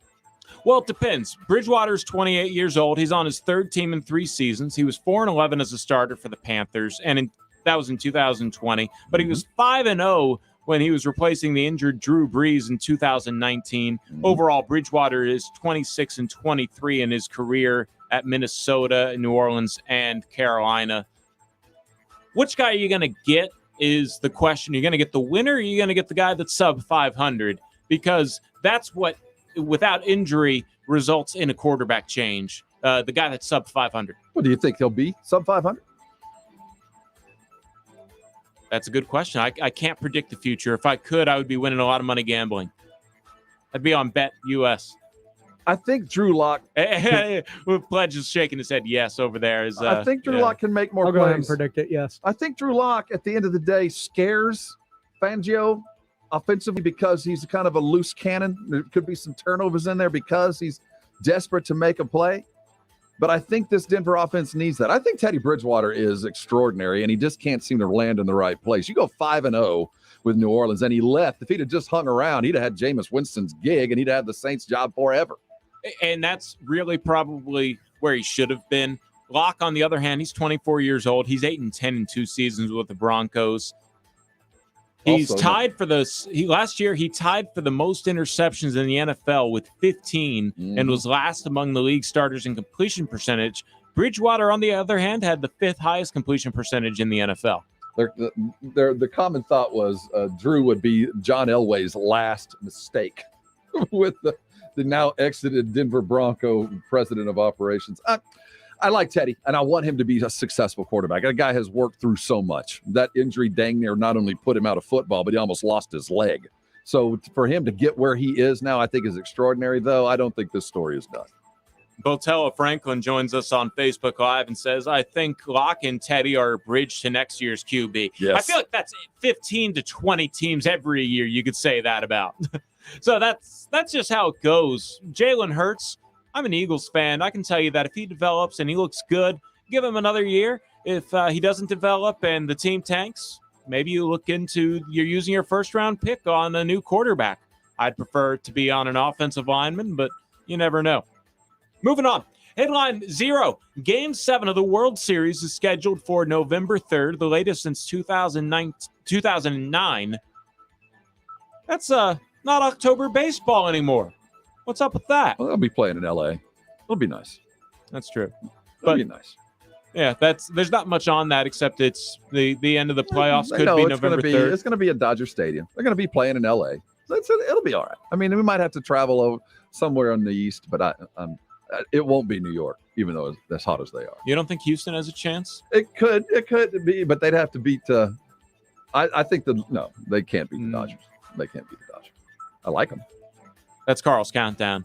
Well, it depends. Bridgewater's 28 years old. He's on his 3rd team in 3 seasons. He was 4-11 as a starter for the Panthers, and that was in 2020. But he was 5-0 when he was replacing the injured Drew Brees in 2019. Overall, Bridgewater is 26-23 in his career at Minnesota, New Orleans, and Carolina. Which guy are you going to get is the question. You're going to get the winner, or are you going to get the guy that's sub 500? Because that's what, without injury, results in a quarterback change. The guy that's sub 500.
Well, do you think he'll be sub 500?
That's a good question. I can't predict the future. If I could, I would be winning a lot of money gambling. I'd be on Bet US.
I think Drew Lock.
Pledge is shaking his head yes over there.
I think Drew Lock can make more
I'll
plays.
go ahead and predict it, yes.
I think Drew Lock, at the end of the day, scares Fangio offensively because he's kind of a loose cannon. There could be some turnovers in there because he's desperate to make a play. But I think this Denver offense needs that. I think Teddy Bridgewater is extraordinary, and he just can't seem to land in the right place. You go 5-0 with New Orleans, and he left. If he'd have just hung around, he'd have had Jameis Winston's gig, and he'd have had the Saints job forever.
And that's really probably where he should have been. Locke, on the other hand, he's 24 years old. He's 8-10 in 2 seasons with the Broncos. He's
Also,
tied for last year he tied for the most interceptions in the NFL with 15 and was last among the league starters in completion percentage. Bridgewater, on the other hand, had the 5th highest completion percentage in the NFL.
The common thought was Drew would be John Elway's last mistake with the now exited Denver Bronco president of operations. I like Teddy, and I want him to be a successful quarterback. That guy has worked through so much. That injury dang near not only put him out of football, but he almost lost his leg. So for him to get where he is now, I think is extraordinary, though. I don't think this story is done.
Botella Franklin joins us on Facebook Live and says, I think Locke and Teddy are a bridge to next year's QB.
Yes.
I feel like that's 15 to 20 teams every year you could say that about. So that's just how it goes. Jalen Hurts, I'm an Eagles fan. I can tell you that if he develops and he looks good, give him another year. If he doesn't develop and the team tanks, maybe you look into you're using your 1st-round pick on a new quarterback. I'd prefer to be on an offensive lineman, but you never know. Moving on. Headline 0. Game 7 of the World Series is scheduled for November 3rd, the latest since 2009. That's not October baseball anymore. What's up with that?
Well, they'll be playing in L.A. It'll be nice.
That's true.
It'll be nice.
Yeah, there's not much on that except it's the end of the playoffs could be November 3rd.
It's going to be at Dodger Stadium. They're going to be playing in L.A. It'll be all right. I mean, we might have to travel over somewhere in the east, but it won't be New York, even though it's as hot as they are.
You don't think Houston has a chance?
It could be, but they'd have to beat. I think no, they can't beat the Dodgers. They can't beat the Dodgers. I like them.
That's Carl's countdown.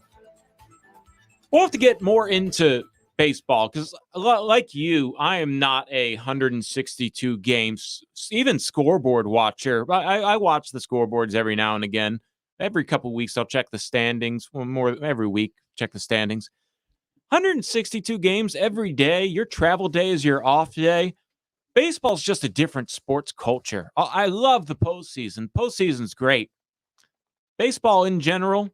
We'll have to get more into baseball because, like you, I am not a 162 games, even scoreboard watcher. I watch the scoreboards every now and again. Every couple of weeks, I'll check the standings. Well, more every week, check the standings. 162 games every day. Your travel day is your off day. Baseball's just a different sports culture. I love the postseason. Postseason's great. Baseball in general,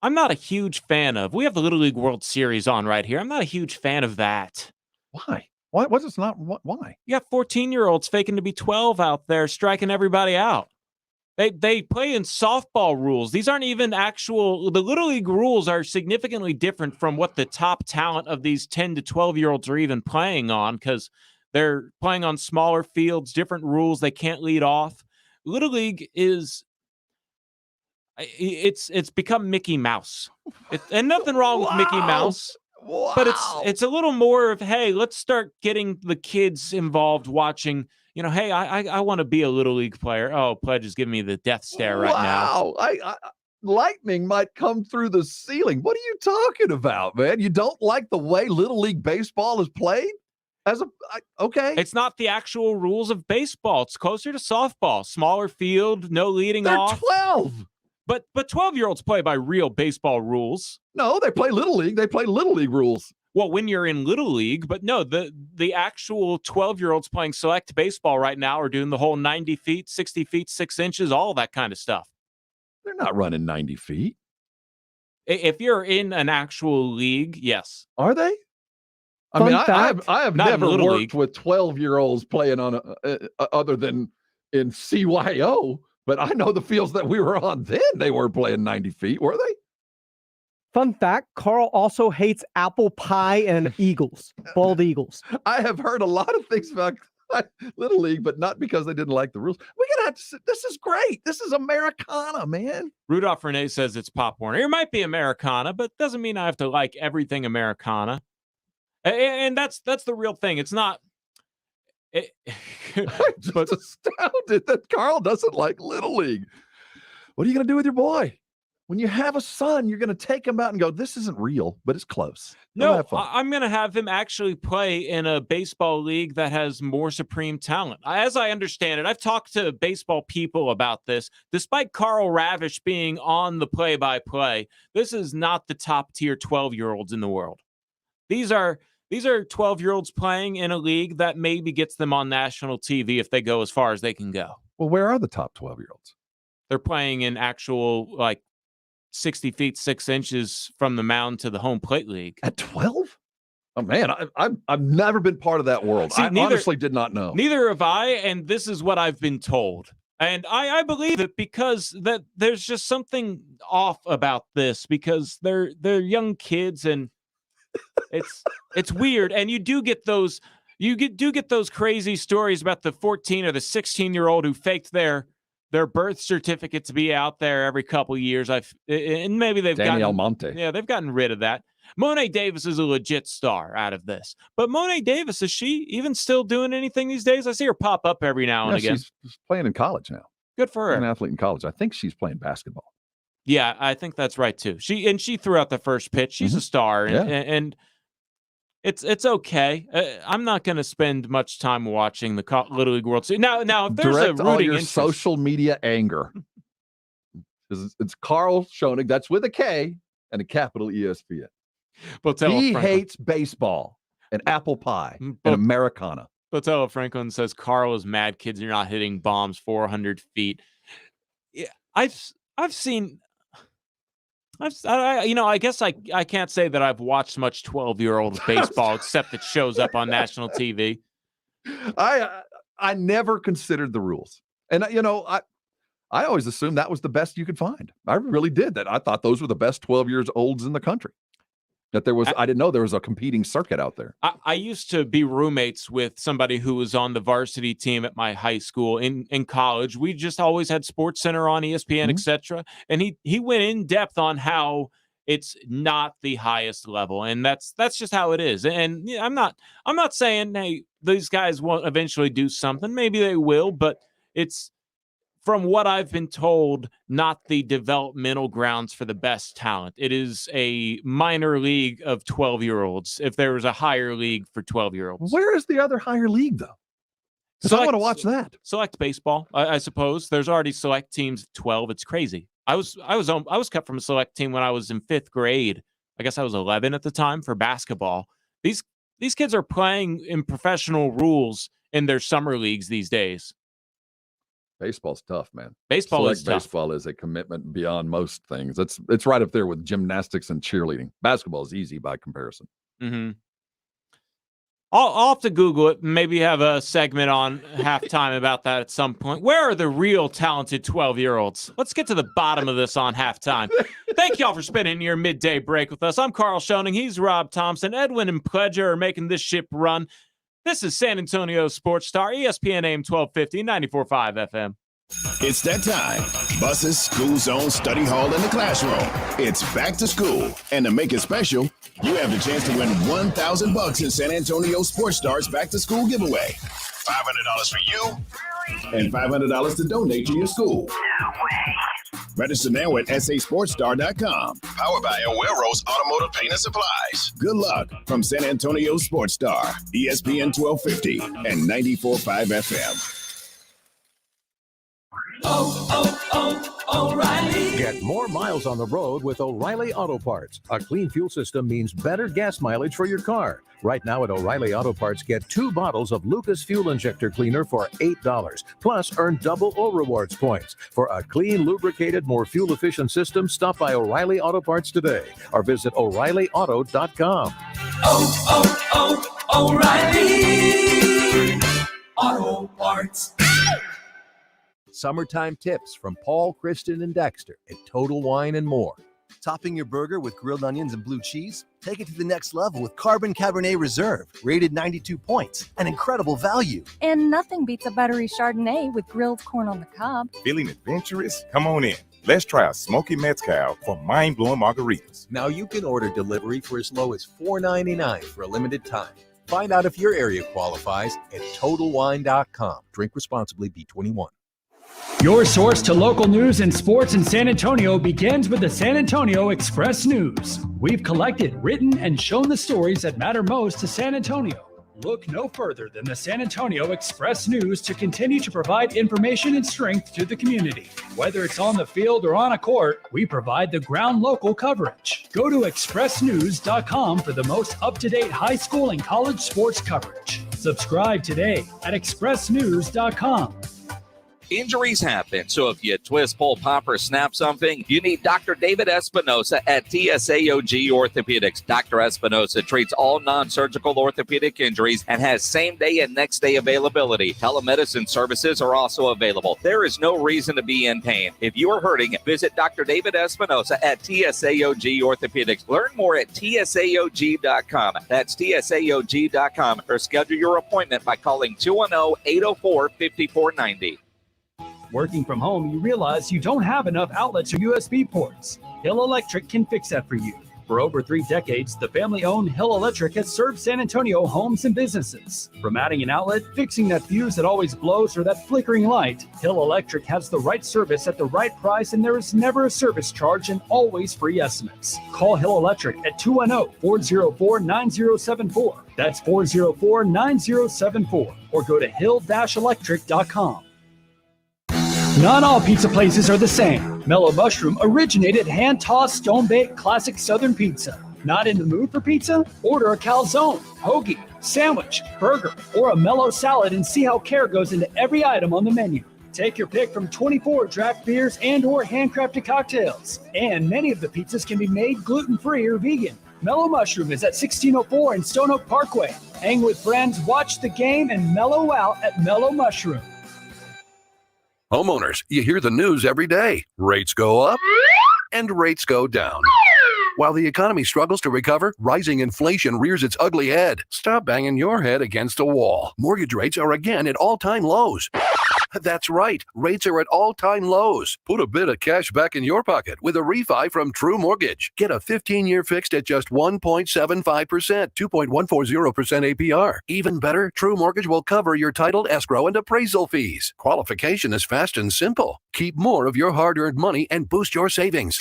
I'm not a huge fan of. We have the Little League World Series on right here. I'm not a huge fan of that.
Why? Why? What's it's not? Why?
You got 14-year-olds faking to be 12 out there, striking everybody out. They play in softball rules. These aren't even actual. The Little League rules are significantly different from what the top talent of these 10 to 12-year-olds are even playing on because they're playing on smaller fields, different rules. They can't lead off. Little League is. It's become Mickey Mouse, and nothing wrong with Mickey Mouse, but it's a little more of, hey, let's start getting the kids involved watching. You know, hey, I want to be a Little League player. Oh, Pledge is giving me the death stare right now.
Wow, lightning might come through the ceiling. What are you talking about, man? You don't like the way Little League baseball is played? Okay.
It's not the actual rules of baseball. It's closer to softball. Smaller field, no leading off.
They're 12.
But 12-year-olds play by real baseball rules.
No, they play Little League. They play Little League rules.
Well, when you're in Little League, but no, the actual 12-year-olds playing select baseball right now are doing the whole 90 feet, 60 feet, 6 inches, all that kind of stuff.
They're not running 90 feet.
If you're in an actual league, yes.
Are they? I mean, I have never worked with 12-year-olds playing on other than in CYO, but I know the fields that we were on then, they weren't playing 90 feet, were they?
Fun fact, Carl also hates apple pie and eagles, bald eagles.
I have heard a lot of things about Little League, but not because they didn't like the rules. We're going to have to sit. This is great. This is Americana, man.
Rudolph Renee says it's Pop Warner. It might be Americana, but doesn't mean I have to like everything Americana. And that's the real thing. It's not.
I'm just astounded that Carl doesn't like Little League. What are you going to do with your boy? When you have a son, you're going to take him out and go, this isn't real, but it's close.
No, I'm going to have him actually play in a baseball league that has more supreme talent. As I understand it, I've talked to baseball people about this. Despite Carl Ravish being on the play-by-play, this is not the top-tier 12-year-olds in the world. These are 12-year-olds playing in a league that maybe gets them on national TV if they go as far as they can go.
Well, where are the top 12-year-olds?
They're playing in actual, 60 feet, 6 inches from the mound to the home plate league.
At 12? Oh, man, I've never been part of that world. See, I honestly did not know.
Neither have I, and this is what I've been told. And I believe it because that there's just something off about this because they're young kids and it's weird. And you do get those crazy stories about the 14 or the 16-year-old who faked their birth certificate to be out there every couple of years. And maybe they've
Danielle Monte.
Yeah, they've gotten rid of that. Monet Davis is a legit star out of this. But Monet Davis, is she even still doing anything these days? I see her pop up every now and again.
She's playing in college now.
Good for her.
She's an athlete in college. I think she's playing basketball.
Yeah, I think that's right too. She threw out the first pitch. She's a star, and it's okay. I'm not going to spend much time watching the Little League World Series. Now, if there's
Direct
a
all
rooting
your
interest,
social media anger. It's Carl Schoening. That's with a K and a capital ESPN. He hates baseball and apple pie and Americana.
Botella Franklin says Carl is mad. Kids are not hitting bombs 400 feet. Yeah, I've seen. I guess I can't say that I've watched much 12-year-old baseball except it shows up on national TV.
I never considered the rules, and I always assumed that was the best you could find. I really did. That I thought those were the best 12-year-olds in the country. That I didn't know there was a competing circuit out there.
I used to be roommates with somebody who was on the varsity team at my high school. In college, we just always had Sports Center on ESPN, etc. And he went in depth on how it's not the highest level, and that's just how it is. And I'm not saying, hey, these guys won't eventually do something. Maybe they will, but it's from what I've been told, not the developmental grounds for the best talent. It is a minor league of 12-year-olds, if there was a higher league for 12-year-olds.
Where is the other higher league, though? Because I want to watch that.
Select baseball, I suppose. There's already select teams at 12. It's crazy. I was cut from a select team when I was in 5th grade. I guess I was 11 at the time for basketball. These kids are playing in professional rules in their summer leagues these days.
Baseball's tough, man.
Baseball is tough.
Baseball is a commitment beyond most things. It's right up there with gymnastics and cheerleading. Basketball is easy by comparison.
Mm-hmm. I'll have to Google it. Maybe have a segment on halftime about that at some point. Where are the real talented 12-year-olds? Let's get to the bottom of this on halftime. Thank y'all for spending your midday break with us. I'm Carl Schoening. He's Rob Thompson. Edwin and Pledger are making this ship run. This is San Antonio Sports Star, ESPN AM 1250, 94.5 FM.
It's that time. Buses, school zone, study hall, and the classroom. It's back to school. And to make it special, you have the chance to win $1,000 in San Antonio Sports Star's back to school giveaway. $500 for you and $500 to donate to your school. No way. Register now at sasportstar.com. Powered by Aguero's Automotive Paint and Supplies. Good luck from San Antonio Sports Star, ESPN 1250 and 94.5 FM.
O'Reilly. Get more miles on the road with O'Reilly Auto Parts. A clean fuel system means better gas mileage for your car. Right now at O'Reilly Auto Parts, get 2 bottles of Lucas Fuel Injector Cleaner for $8. Plus, earn double O Rewards points. For a clean, lubricated, more fuel-efficient system, stop by O'Reilly Auto Parts today or visit O'ReillyAuto.com.
O'Reilly Auto Parts.
Summertime tips from Paul, Kristen, and Dexter at Total Wine & More.
Topping your burger with grilled onions and blue cheese? Take it to the next level with Carbon Cabernet Reserve, rated 92 points, an incredible value.
And nothing beats a buttery Chardonnay with grilled corn on the cob.
Feeling adventurous? Come on in. Let's try a smoky mezcal for mind-blowing margaritas.
Now you can order delivery for as low as $4.99 for a limited time. Find out if your area qualifies at TotalWine.com. Drink responsibly, B21.
Your source to local news and sports in San Antonio begins with the San Antonio Express News. We've collected, written, and shown the stories that matter most to San Antonio. Look no further than the San Antonio Express News to continue to provide information and strength to the community. Whether it's on the field or on a court, we provide the ground local coverage. Go to expressnews.com for the most up-to-date high school and college sports coverage. Subscribe today at expressnews.com.
Injuries happen, so if you twist, pull, pop, or snap something, you need Dr. David Espinosa at TSAOG Orthopedics. Dr. Espinosa treats all non-surgical orthopedic injuries and has same-day and next-day availability. Telemedicine services are also available. There is no reason to be in pain. If you are hurting, visit Dr. David Espinosa at TSAOG Orthopedics. Learn more at TSAOG.com. That's TSAOG.com, or schedule your appointment by calling 210-804-5490.
Working from home, you realize you don't have enough outlets or USB ports. Hill Electric can fix that for you. For over 3 decades, the family-owned Hill Electric has served San Antonio homes and businesses. From adding an outlet, fixing that fuse that always blows, or that flickering light, Hill Electric has the right service at the right price, and there is never a service charge and always free estimates. Call Hill Electric at 210-404-9074. That's 404-9074. Or go to hill-electric.com. Not all pizza places are the same. Mellow Mushroom originated hand-tossed, stone-baked classic Southern pizza. Not in the mood for pizza? Order a calzone, hoagie, sandwich, burger, or a mellow salad and see how care goes into every item on the menu. Take your pick from 24 draft beers and or handcrafted cocktails. And many of the pizzas can be made gluten-free or vegan. Mellow Mushroom is at 1604 in Stone Oak Parkway. Hang with friends, watch the game, and mellow out at Mellow Mushroom.
Homeowners, you hear the news every day. Rates go up and rates go down. While the economy struggles to recover, rising inflation rears its ugly head. Stop banging your head against a wall. Mortgage rates are again at all-time lows. That's right. Rates are at all-time lows. Put a bit of cash back in your pocket with a refi from True Mortgage. Get a 15-year fixed at just 1.75%, 2.140% APR. Even better, True Mortgage will cover your title, escrow, and appraisal fees. Qualification is fast and simple. Keep more of your hard-earned money and boost your savings.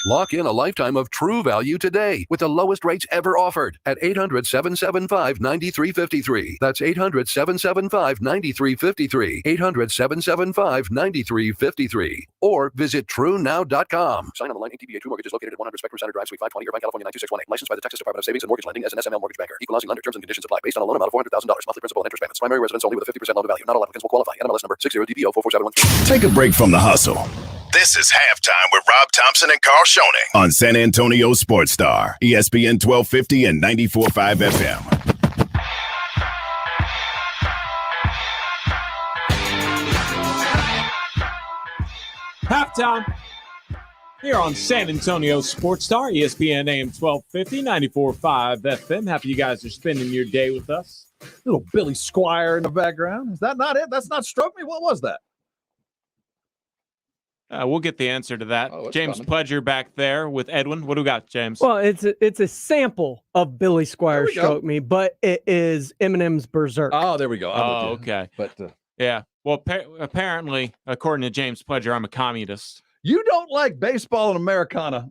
Lock in a lifetime of true value today with the lowest rates ever offered at 800-775-9353. That's 800-775-9353. 800-775-9353. Or visit TrueNow.com. Sign on the line. ATBA True Mortgage is located at 100 Spectrum Center Drive, Suite 520, Irvine, California 92618. Licensed by the Texas Department of Savings and Mortgage Lending as an SML mortgage banker. Equal housing lender. Terms and conditions apply. Based on a loan amount of $400,000. Monthly principal and interest payments. Primary residence only with a 50% loan to value. Not all applicants will qualify. NMLS number 60DBO44713.
Take a break from the hustle. This is Halftime with Rob Thompson and Carl Schoening on San Antonio Sports Star, ESPN 1250 and 94.5 FM.
Halftime here on San Antonio Sports Star, ESPN AM 1250, 94.5 FM. Happy you guys are spending your day with us.
Little Billy Squire in the background. Is that not it? That's not Stroke Me? What was that?
We'll get the answer to that. James Pledger back there with Edwin. What do we got, James?
Well, it's a sample of Billy Squire Stroke Me, but it is Eminem's Berserk.
Oh, there we go.
Okay.
But
yeah. Well, apparently, according to James Pledger, I'm a communist.
You don't like baseball and Americana.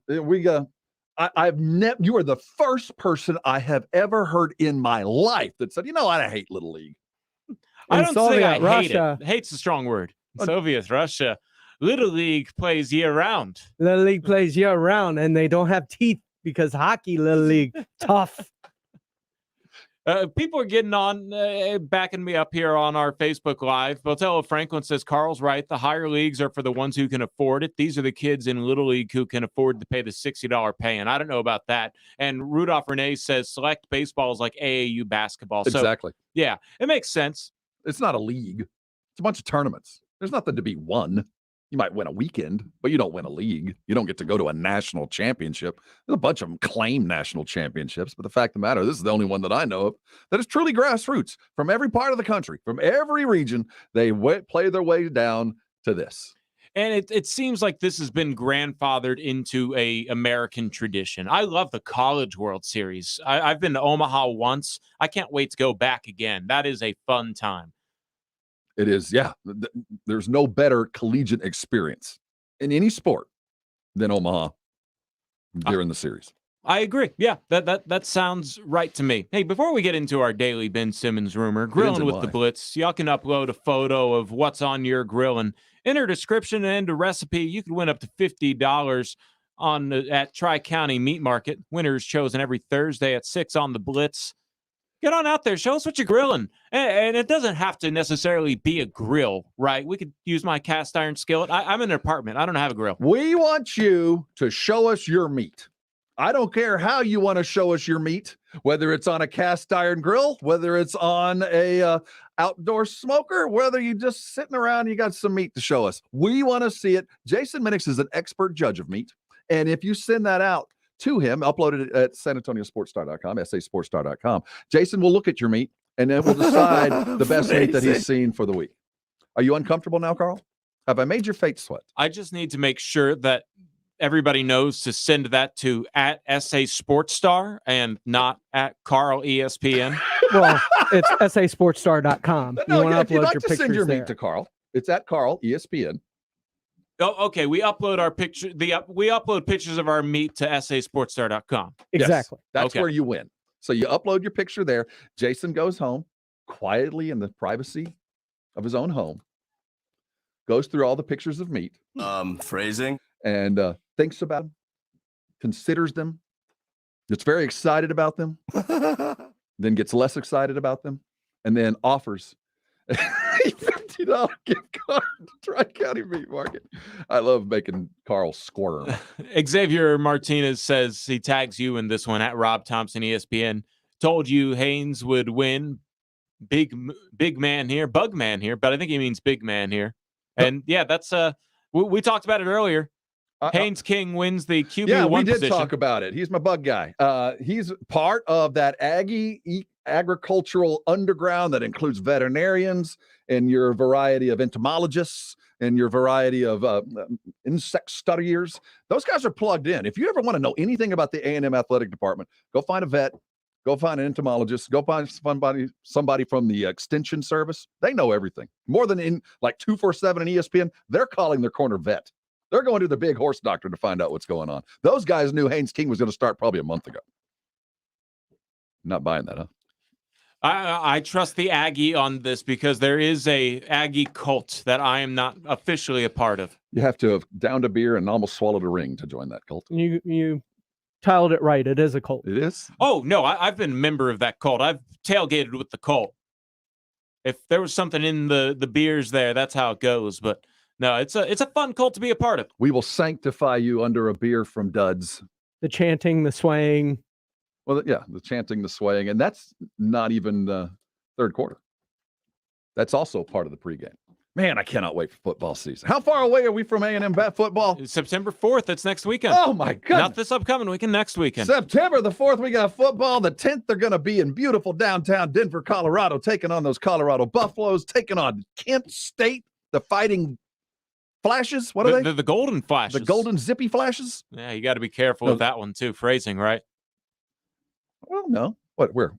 I've never. You are the first person I have ever heard in my life that said, I hate Little League.
I don't say I hate
Russia.
it. Hate's a strong word. In Soviet Russia, Little League plays year-round.
Little League plays year-round, and they don't have teeth because hockey, Little League, tough.
People are getting on, backing me up here on our Facebook Live. Botello Franklin says, Carl's right. The higher leagues are for the ones who can afford it. These are the kids in Little League who can afford to pay the $60 pay-in. I don't know about that. And Rudolph Renee says, select baseball is like AAU basketball.
Exactly.
So, yeah, it makes sense.
It's not a league. It's a bunch of tournaments. There's nothing to be won. You might win a weekend, but you don't win a league. You don't get to go to a national championship. There's a bunch of them claim national championships, but the fact of the matter, this is the only one that I know of that is truly grassroots. From every part of the country, from every region, they play their way down to this.
And it seems like this has been grandfathered into a American tradition. I love the College World Series. I've been to Omaha once. I can't wait to go back again. That is a fun time.
It is, yeah. There's no better collegiate experience in any sport than Omaha during the series.
I agree. Yeah, that sounds right to me. Hey, before we get into our daily Ben Simmons rumor, Grilling with the Blitz, y'all can upload a photo of what's on your grill and enter description and a recipe. You can win up to $50 at Tri-County Meat Market. Winner is chosen every Thursday at 6 on the Blitz. Get on out there. Show us what you're grilling. And it doesn't have to necessarily be a grill, right? We could use my cast iron skillet. I'm in an apartment. I don't have a grill.
We want you to show us your meat. I don't care how you want to show us your meat, whether it's on a cast iron grill, whether it's on a outdoor smoker, whether you're just sitting around and you got some meat to show us. We want to see it. Jason Minix is an expert judge of meat. And if you send that out to him, upload it at sanantoniosportstar.com, sasportstar.com. Jason will look at your meat, and then we'll decide the best meat that he's seen for the week. Are you uncomfortable now, Carl? Have I made your face sweat?
I just need to make sure that everybody knows to send that to at SA Sports Star and not at Carl ESPN.
Well, it's sasportstar.com.
No,
you want to upload
like
your
to
pictures
send your
there.
meat to Carl. It's at Carl ESPN.
Oh, okay. We upload our picture. We upload pictures of our meat to sasportstar.com.
Exactly.
Yes, that's where you win. So you upload your picture there. Jason goes home quietly in the privacy of his own home, goes through all the pictures of meat.
Phrasing.
And thinks about them, considers them, gets very excited about them, then gets less excited about them, and then offers a $50 gift card to Tri-County Meat Market. I love making Carl squirm.
Xavier Martinez says he tags you in this one at Rob Thompson ESPN. Told you Haynes would win. Big man here, bug man here, but I think he means big man here. And yeah, that's we talked about it earlier. Haynes King wins the QB1
yeah, we did
position.
talk about it. He's my bug guy. He's part of that Aggie agricultural underground that includes veterinarians and your variety of entomologists and your variety of insect studiers. Those guys are plugged in. If you ever want to know anything about the A&M athletic department, go find a vet, go find an entomologist, go find somebody from the extension service. They know everything. More than in like 247 and ESPN, they're calling their corner vet. They're going to the big horse doctor to find out what's going on. Those guys knew Haynes King was going to start probably a month ago. Not buying that, huh?
I trust the Aggie on this because there is a Aggie cult that I am not officially a part of.
You have to have downed a beer and almost swallowed a ring to join that cult.
You titled it right. It is a cult.
It is?
Oh, no, I've been a member of that cult. I've tailgated with the cult. If there was something in the beers there, that's how it goes. But no, it's a fun cult to be a part of.
We will sanctify you under a beer from Duds.
The chanting, the swaying.
Well, yeah, the chanting, the swaying, and that's not even the third quarter. That's also part of the pregame. Man, I cannot wait for football season. How far away are we from A&M bat football?
September 4th. It's next weekend.
Oh, my goodness.
Not this upcoming weekend, next weekend.
September the 4th, we got football. The 10th, they're going to be in beautiful downtown Denver, Colorado, taking on those Colorado Buffaloes, taking on Kent State, the Fighting Flashes. What are they?
The Golden Flashes.
The Golden Zippy Flashes?
Yeah, you got to be careful with that one, too. Phrasing, right?
Well, no. What? Where?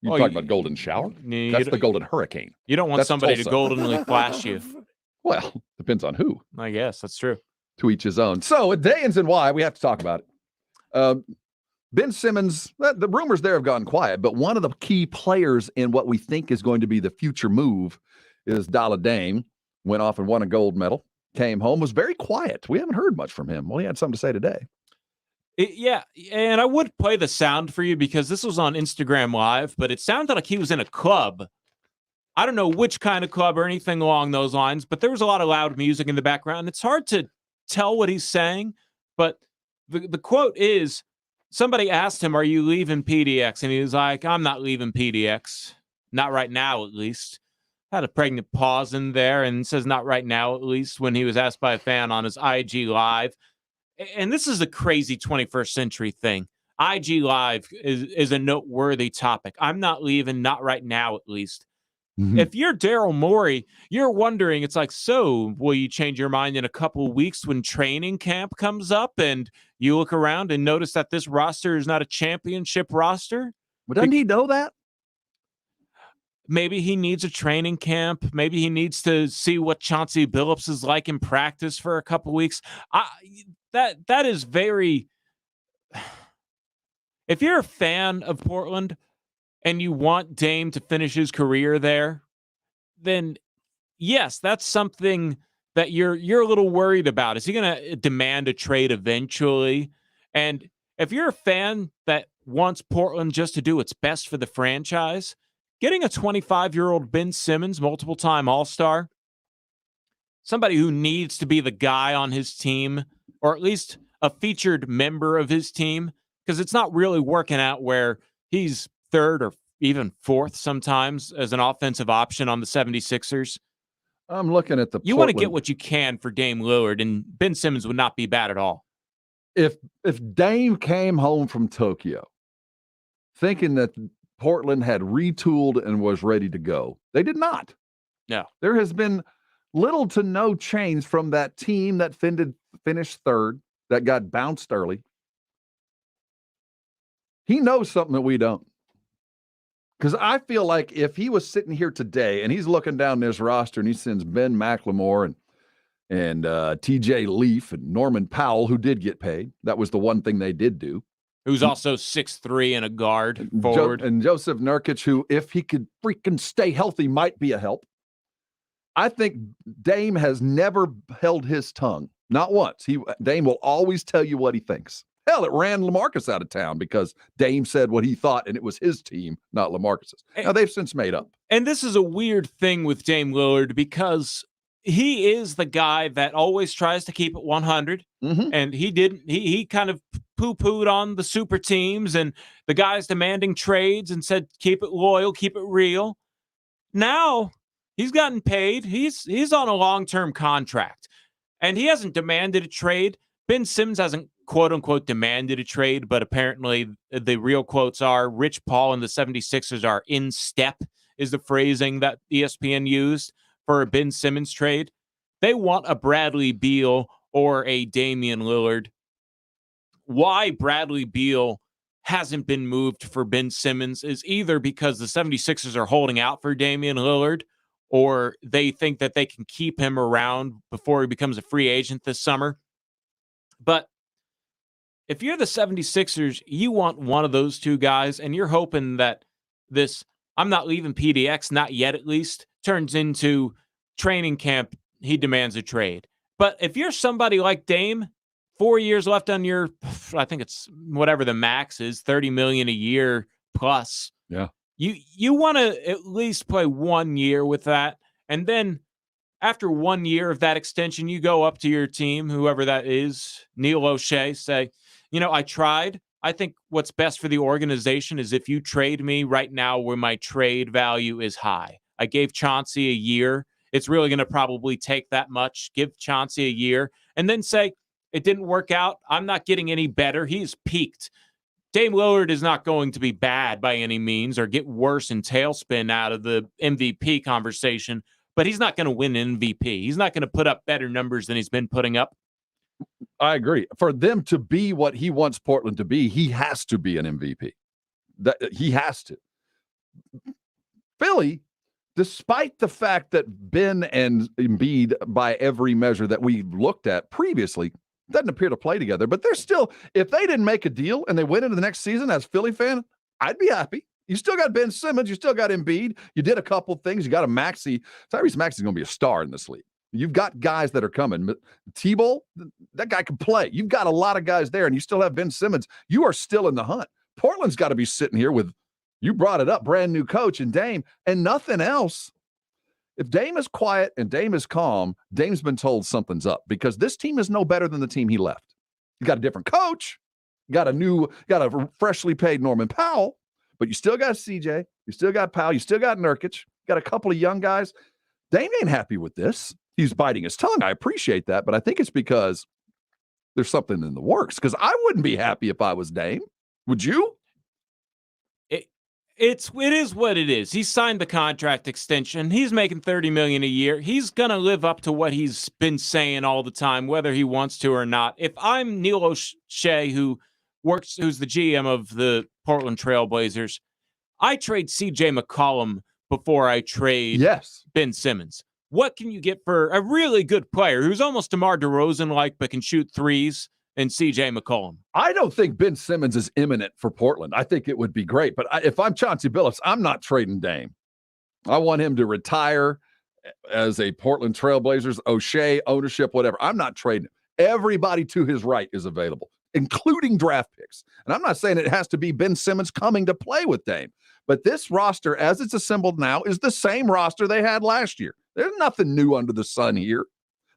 You talking about Golden Shower? That's the Golden Hurricane.
You don't want
That's
somebody
Tulsa.
to goldenly flash you.
Well, depends on who.
I guess that's true.
To each his own. So at Danes and why, we have to talk about it. Ben Simmons, the rumors there have gone quiet, but one of the key players in what we think is going to be the future move is Dalla Dame. Went off and won a gold medal. Came home, was very quiet. We haven't heard much from him. Well, he had something to say today.
Yeah, and I would play the sound for you because this was on Instagram Live, but it sounded like he was in a club. I don't know which kind of club or anything along those lines, but there was a lot of loud music in the background. It's hard to tell what he's saying, but the quote is, somebody asked him, "Are you leaving PDX?" And he was like, "I'm not leaving PDX. Not right now, at least." Had a pregnant pause in there and says, "Not right now, at least," when he was asked by a fan on his IG Live. And this is a crazy 21st century thing. IG Live is a noteworthy topic. I'm not leaving, not right now, at least. Mm-hmm. If you're Daryl Morey, you're wondering, it's like, so will you change your mind in a couple of weeks when training camp comes up and you look around and notice that this roster is not a championship roster?
But doesn't he know that?
Maybe he needs a training camp. Maybe he needs to see what Chauncey Billups is like in practice for a couple of weeks. That is very... If you're a fan of Portland and you want Dame to finish his career there, then yes, that's something that you're a little worried about. Is he going to demand a trade eventually? And if you're a fan that wants Portland just to do its best for the franchise, getting a 25-year-old Ben Simmons, multiple-time All-Star, somebody who needs to be the guy on his team, or at least a featured member of his team, because it's not really working out where he's third or even fourth sometimes as an offensive option on the 76ers.
I'm looking at
You want to get what you can for Dame Lillard, and Ben Simmons would not be bad at all.
If Dame came home from Tokyo thinking that Portland had retooled and was ready to go, they did not.
No.
There has been little to no change from that team that finished third, that got bounced early. He knows something that we don't. Because I feel like if he was sitting here today and he's looking down this roster and he sends Ben McLemore and TJ Leaf and Norman Powell, who did get paid. That was the one thing they did do.
Who's also 6'3" and a guard forward.
And Joseph Nurkic, who, if he could freaking stay healthy, might be a help. I think Dame has never held his tongue. Not once. Dame will always tell you what he thinks. Hell, it ran LaMarcus out of town because Dame said what he thought, and it was his team, not LaMarcus's. Now, they've since made up.
And this is a weird thing with Dame Lillard because he is the guy that always tries to keep it 100.
Mm-hmm.
And he kind of poo-pooed on the super teams and the guys demanding trades and said, keep it loyal, keep it real. Now, he's gotten paid. He's on a long-term contract. And he hasn't demanded a trade. Ben Simmons hasn't quote unquote demanded a trade, but apparently the real quotes are Rich Paul and the 76ers are in step, is the phrasing that ESPN used for a Ben Simmons trade. They want a Bradley Beal or a Damian Lillard. Why Bradley Beal hasn't been moved for Ben Simmons is either because the 76ers are holding out for Damian Lillard, or they think that they can keep him around before he becomes a free agent this summer. But if you're the 76ers, you want one of those two guys, and you're hoping that this I'm not leaving PDX, not yet at least, turns into training camp, he demands a trade. But if you're somebody like Dame, 4 years left on your, I think it's whatever the max is, $30 million a year plus.
Yeah.
You want to at least play 1 year with that. And then after 1 year of that extension, you go up to your team, whoever that is, Neil O'Shea, say, I tried. I think what's best for the organization is if you trade me right now where my trade value is high. I gave Chauncey a year. It's really going to probably take that much. Give Chauncey a year and then say, it didn't work out. I'm not getting any better. He's peaked. Dame Lillard is not going to be bad by any means or get worse in tailspin out of the MVP conversation, but he's not going to win an MVP. He's not going to put up better numbers than he's been putting up.
I agree. For them to be what he wants Portland to be, he has to be an MVP. He has to. Philly, despite the fact that Ben and Embiid, by every measure that we looked at previously, doesn't appear to play together, but they're still, if they didn't make a deal and they went into the next season as a Philly fan, I'd be happy. You still got Ben Simmons. You still got Embiid. You did a couple things. You got a Maxey. Tyrese Maxey's going to be a star in this league. You've got guys that are coming. T-Ball, that guy can play. You've got a lot of guys there, and you still have Ben Simmons. You are still in the hunt. Portland's got to be sitting here with, you brought it up, brand new coach and Dame, and nothing else. If Dame is quiet and Dame is calm, Dame's been told something's up because this team is no better than the team he left. You got a different coach, got a freshly paid Norman Powell, but you still got CJ, you still got Powell, you still got Nurkic, got a couple of young guys. Dame ain't happy with this. He's biting his tongue. I appreciate that, but I think it's because there's something in the works because I wouldn't be happy if I was Dame. Would you?
It is what it is. He signed the contract extension. He's making $30 million a year. He's going to live up to what he's been saying all the time, whether he wants to or not. If I'm Neil O'Shea, who's the GM of the Portland Trailblazers, I trade CJ McCollum before I trade Ben Simmons. What can you get for a really good player who's almost DeMar DeRozan-like but can shoot threes? And CJ McCollum.
I don't think Ben Simmons is imminent for Portland. I think it would be great. But if I'm Chauncey Billups, I'm not trading Dame. I want him to retire as a Portland Trailblazers, O'Shea, ownership, whatever. I'm not trading him. Everybody to his right is available, including draft picks. And I'm not saying it has to be Ben Simmons coming to play with Dame. But this roster, as it's assembled now, is the same roster they had last year. There's nothing new under the sun here.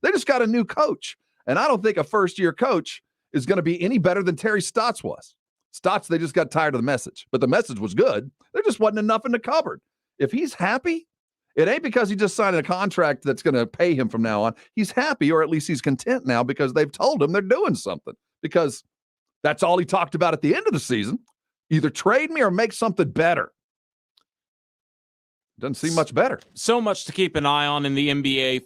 They just got a new coach. And I don't think a first-year coach is going to be any better than Terry Stotts was. Stotts, they just got tired of the message. But the message was good. There just wasn't enough in the cupboard. If he's happy, it ain't because he just signed a contract that's going to pay him from now on. He's happy, or at least he's content now because they've told him they're doing something. Because that's all he talked about at the end of the season. Either trade me or make something better. Doesn't seem much better.
So much to keep an eye on in the NBA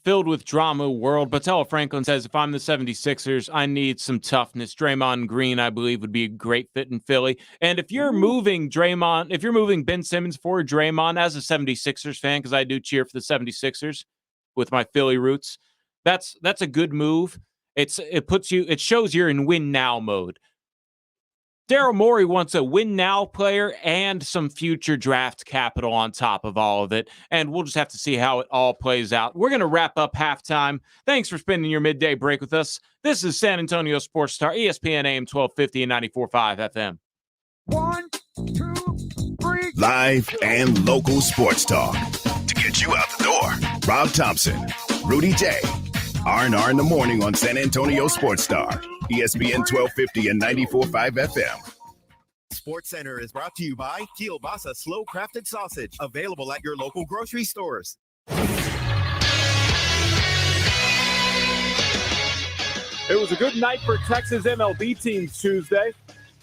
filled with drama world. Batella Franklin says, if I'm the 76ers, I need some toughness. Draymond Green, I believe, would be a great fit in Philly. And if you're moving Ben Simmons for Draymond as a 76ers fan, because I do cheer for the 76ers with my Philly roots, that's a good move. It shows you're in win now mode. Daryl Morey wants a win-now player and some future draft capital on top of all of it, and we'll just have to see how it all plays out. We're going to wrap up halftime. Thanks for spending your midday break with us. This is San Antonio Sports Star, ESPN AM 1250 and 94.5 FM.
1, 2, 3.
Live and local sports talk to get you out the door. Rob Thompson, Rudy J, R&R in the morning on San Antonio Sports Star. ESPN 1250 and 94.5 FM.
Sports Center is brought to you by Kielbasa Slow Crafted Sausage, available at your local grocery stores.
It was a good night for Texas MLB teams Tuesday.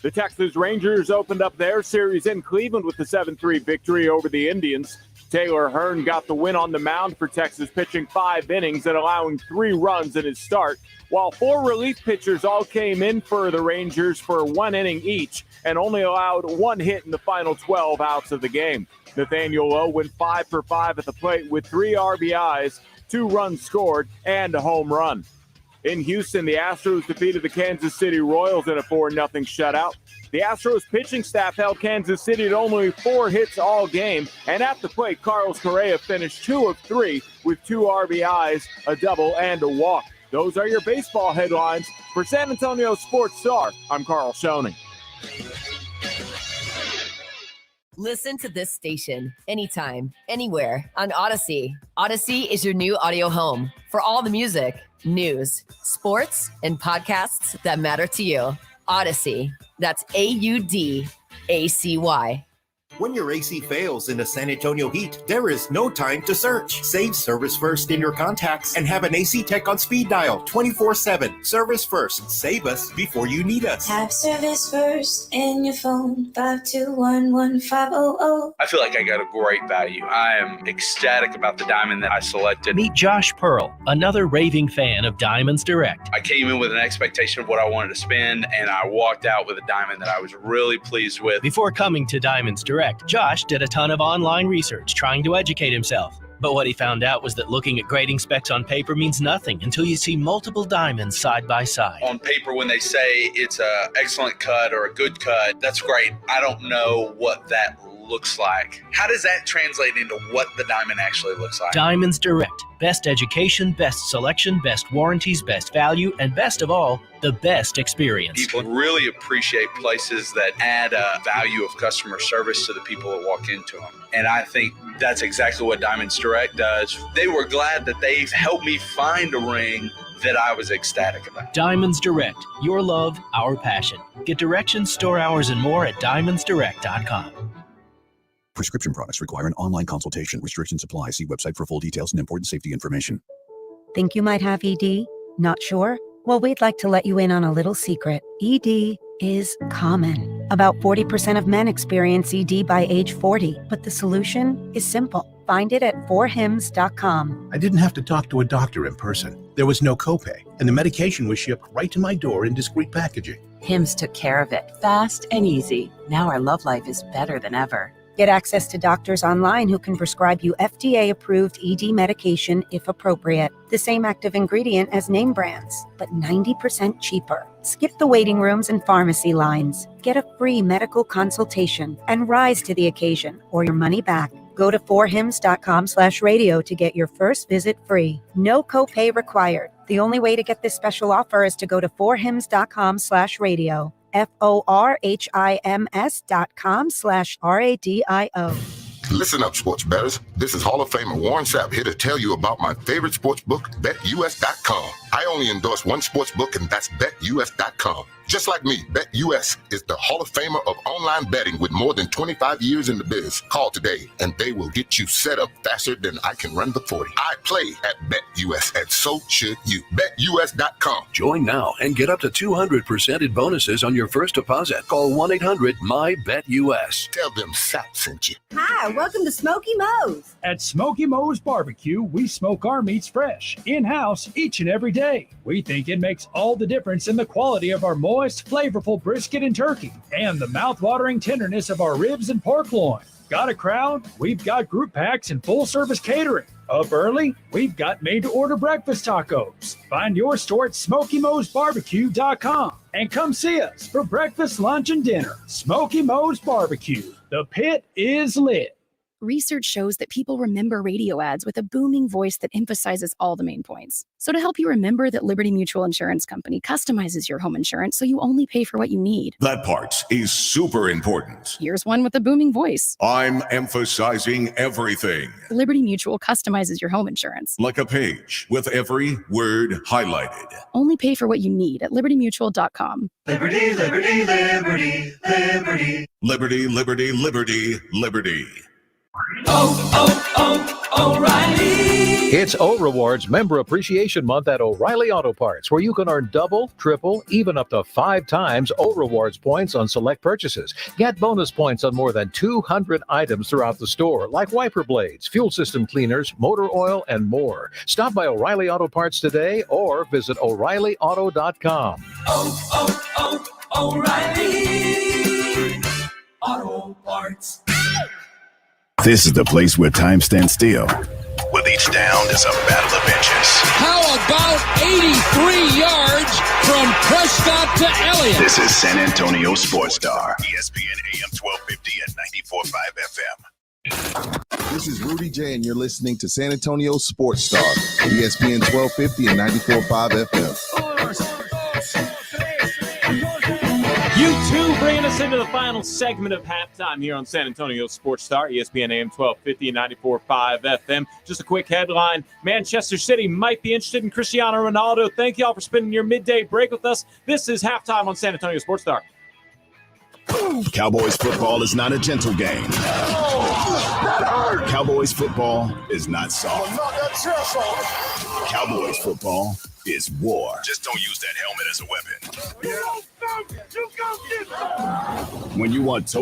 The Texas Rangers opened up their series in Cleveland with a 7-3 victory over the Indians. Taylor Hearn got the win on the mound for Texas, pitching 5 innings and allowing 3 runs in his start, while 4 relief pitchers all came in for the Rangers for 1 inning each and only allowed 1 hit in the final 12 outs of the game. Nathaniel Lowe went 5 for 5 at the plate with 3 RBIs, 2 runs scored, and a home run. In Houston, the Astros defeated the Kansas City Royals in a 4-0 shutout. The Astros pitching staff held Kansas City to only 4 hits all game, and at the plate, Carlos Correa finished 2 of 3 with 2 RBIs, a double, and a walk. Those are your baseball headlines. For San Antonio Sports Star, I'm Carl Schoening.
Listen to this station anytime, anywhere on Odyssey. Odyssey is your new audio home for all the music, news, sports, and podcasts that matter to you. Odyssey. That's AUDACY.
When your AC fails in the San Antonio heat, there is no time to search. Save Service First in your contacts and have an AC tech on speed dial 24/7. Service First. Save us before you need us.
Have Service First in your phone. 5211500.
I feel like I got a great value. I am ecstatic about the diamond that I selected.
Meet Josh Pearl, another raving fan of Diamonds Direct.
I came in with an expectation of what I wanted to spend, and I walked out with a diamond that I was really pleased with.
Before coming to Diamonds Direct, Josh did a ton of online research trying to educate himself. But what he found out was that looking at grading specs on paper means nothing until you see multiple diamonds side by side.
On paper, when they say it's an excellent cut or a good cut, that's great. I don't know what that looks like. How does that translate into what the diamond actually looks like?
Diamonds Direct. Best education, best selection, best warranties, best value, and best of all, the best experience.
People really appreciate places that add a value of customer service to the people that walk into them. And I think that's exactly what Diamonds Direct does. They were glad that they've helped me find a ring that I was ecstatic about.
Diamonds Direct. Your love, our passion. Get directions, store hours, and more at diamondsdirect.com.
Prescription products require an online consultation. Restrictions apply. See website for full details and important safety information.
Think you might have ED? Not sure? Well, we'd like to let you in on a little secret. ED is common. About 40% of men experience ED by age 40, but the solution is simple. Find it at 4hims.com.
I didn't have to talk to a doctor in person. There was no copay, and the medication was shipped right to my door in discreet packaging.
Hims took care of it, fast and easy. Now our love life is better than ever.
Get access to doctors online who can prescribe you FDA-approved ED medication if appropriate. The same active ingredient as name brands, but 90% cheaper. Skip the waiting rooms and pharmacy lines. Get a free medical consultation and rise to the occasion or your money back. Go to 4hims.com/radio to get your first visit free. No copay required. The only way to get this special offer is to go to 4hims.com/radio. FORHIMS.com/RADIO.
Listen up, sports bettors. This is Hall of Famer Warren Sapp here to tell you about my favorite sports book, BetUS.com. I only endorse one sports book, and that's BetUS.com. Just like me, BetUS is the Hall of Famer of online betting with more than 25 years in the biz. Call today, and they will get you set up faster than I can run the 40. I play at BetUS, and so should you. BetUS.com.
Join now and get up to 200% in bonuses on your first deposit. Call 1-800-MY-BETUS.
Tell them Sapp sent you.
Hi, welcome to Smoky Moe's.
At Smoky Moe's Barbecue, we smoke our meats fresh, in-house, each and every day. We think it makes all the difference in the quality of our moist, flavorful brisket and turkey, and the mouth-watering tenderness of our ribs and pork loin. Got a crowd? We've got group packs and full-service catering. Up early? We've got made-to-order breakfast tacos. Find your store at SmokyMoe'sBarbecue.com and come see us for breakfast, lunch, and dinner. Smoky Moe's Barbecue. The pit is lit.
Research shows that people remember radio ads with a booming voice that emphasizes all the main points. So to help you remember that Liberty Mutual Insurance Company customizes your home insurance so you only pay for what you need.
That part is super important.
Here's one with a booming voice.
I'm emphasizing everything.
Liberty Mutual customizes your home insurance.
Like a page with every word highlighted.
Only pay for what you need at libertymutual.com.
Liberty, liberty, liberty, liberty.
Liberty, liberty, liberty, liberty.
O'Reilly.
It's O Rewards Member Appreciation Month at O'Reilly Auto Parts, where you can earn double, triple, even up to 5 times O Rewards points on select purchases. Get bonus points on more than 200 items throughout the store, like wiper blades, fuel system cleaners, motor oil, and more. Stop by O'Reilly Auto Parts today or visit O'ReillyAuto.com.
O'Reilly Auto Parts.
This is the place where time stands still. With each down is a battle of inches.
How about 83 yards from Prescott to Elliott?
This is San Antonio Sports Star, ESPN AM 1250 and 94.5 FM.
This is Rudy J, and you're listening to San Antonio Sports Star, ESPN 1250 and 94.5 FM.
You two bringing us into the final segment of halftime here on San Antonio Sports Star, ESPN AM 1250 and 94.5 FM. Just a quick headline. Manchester City might be interested in Cristiano Ronaldo. Thank you all for spending your midday break with us. This is halftime on San Antonio Sports Star.
Cowboys football is not a gentle game. Cowboys football is not soft. Cowboys football is war. Just don't use that helmet as a weapon. When you want total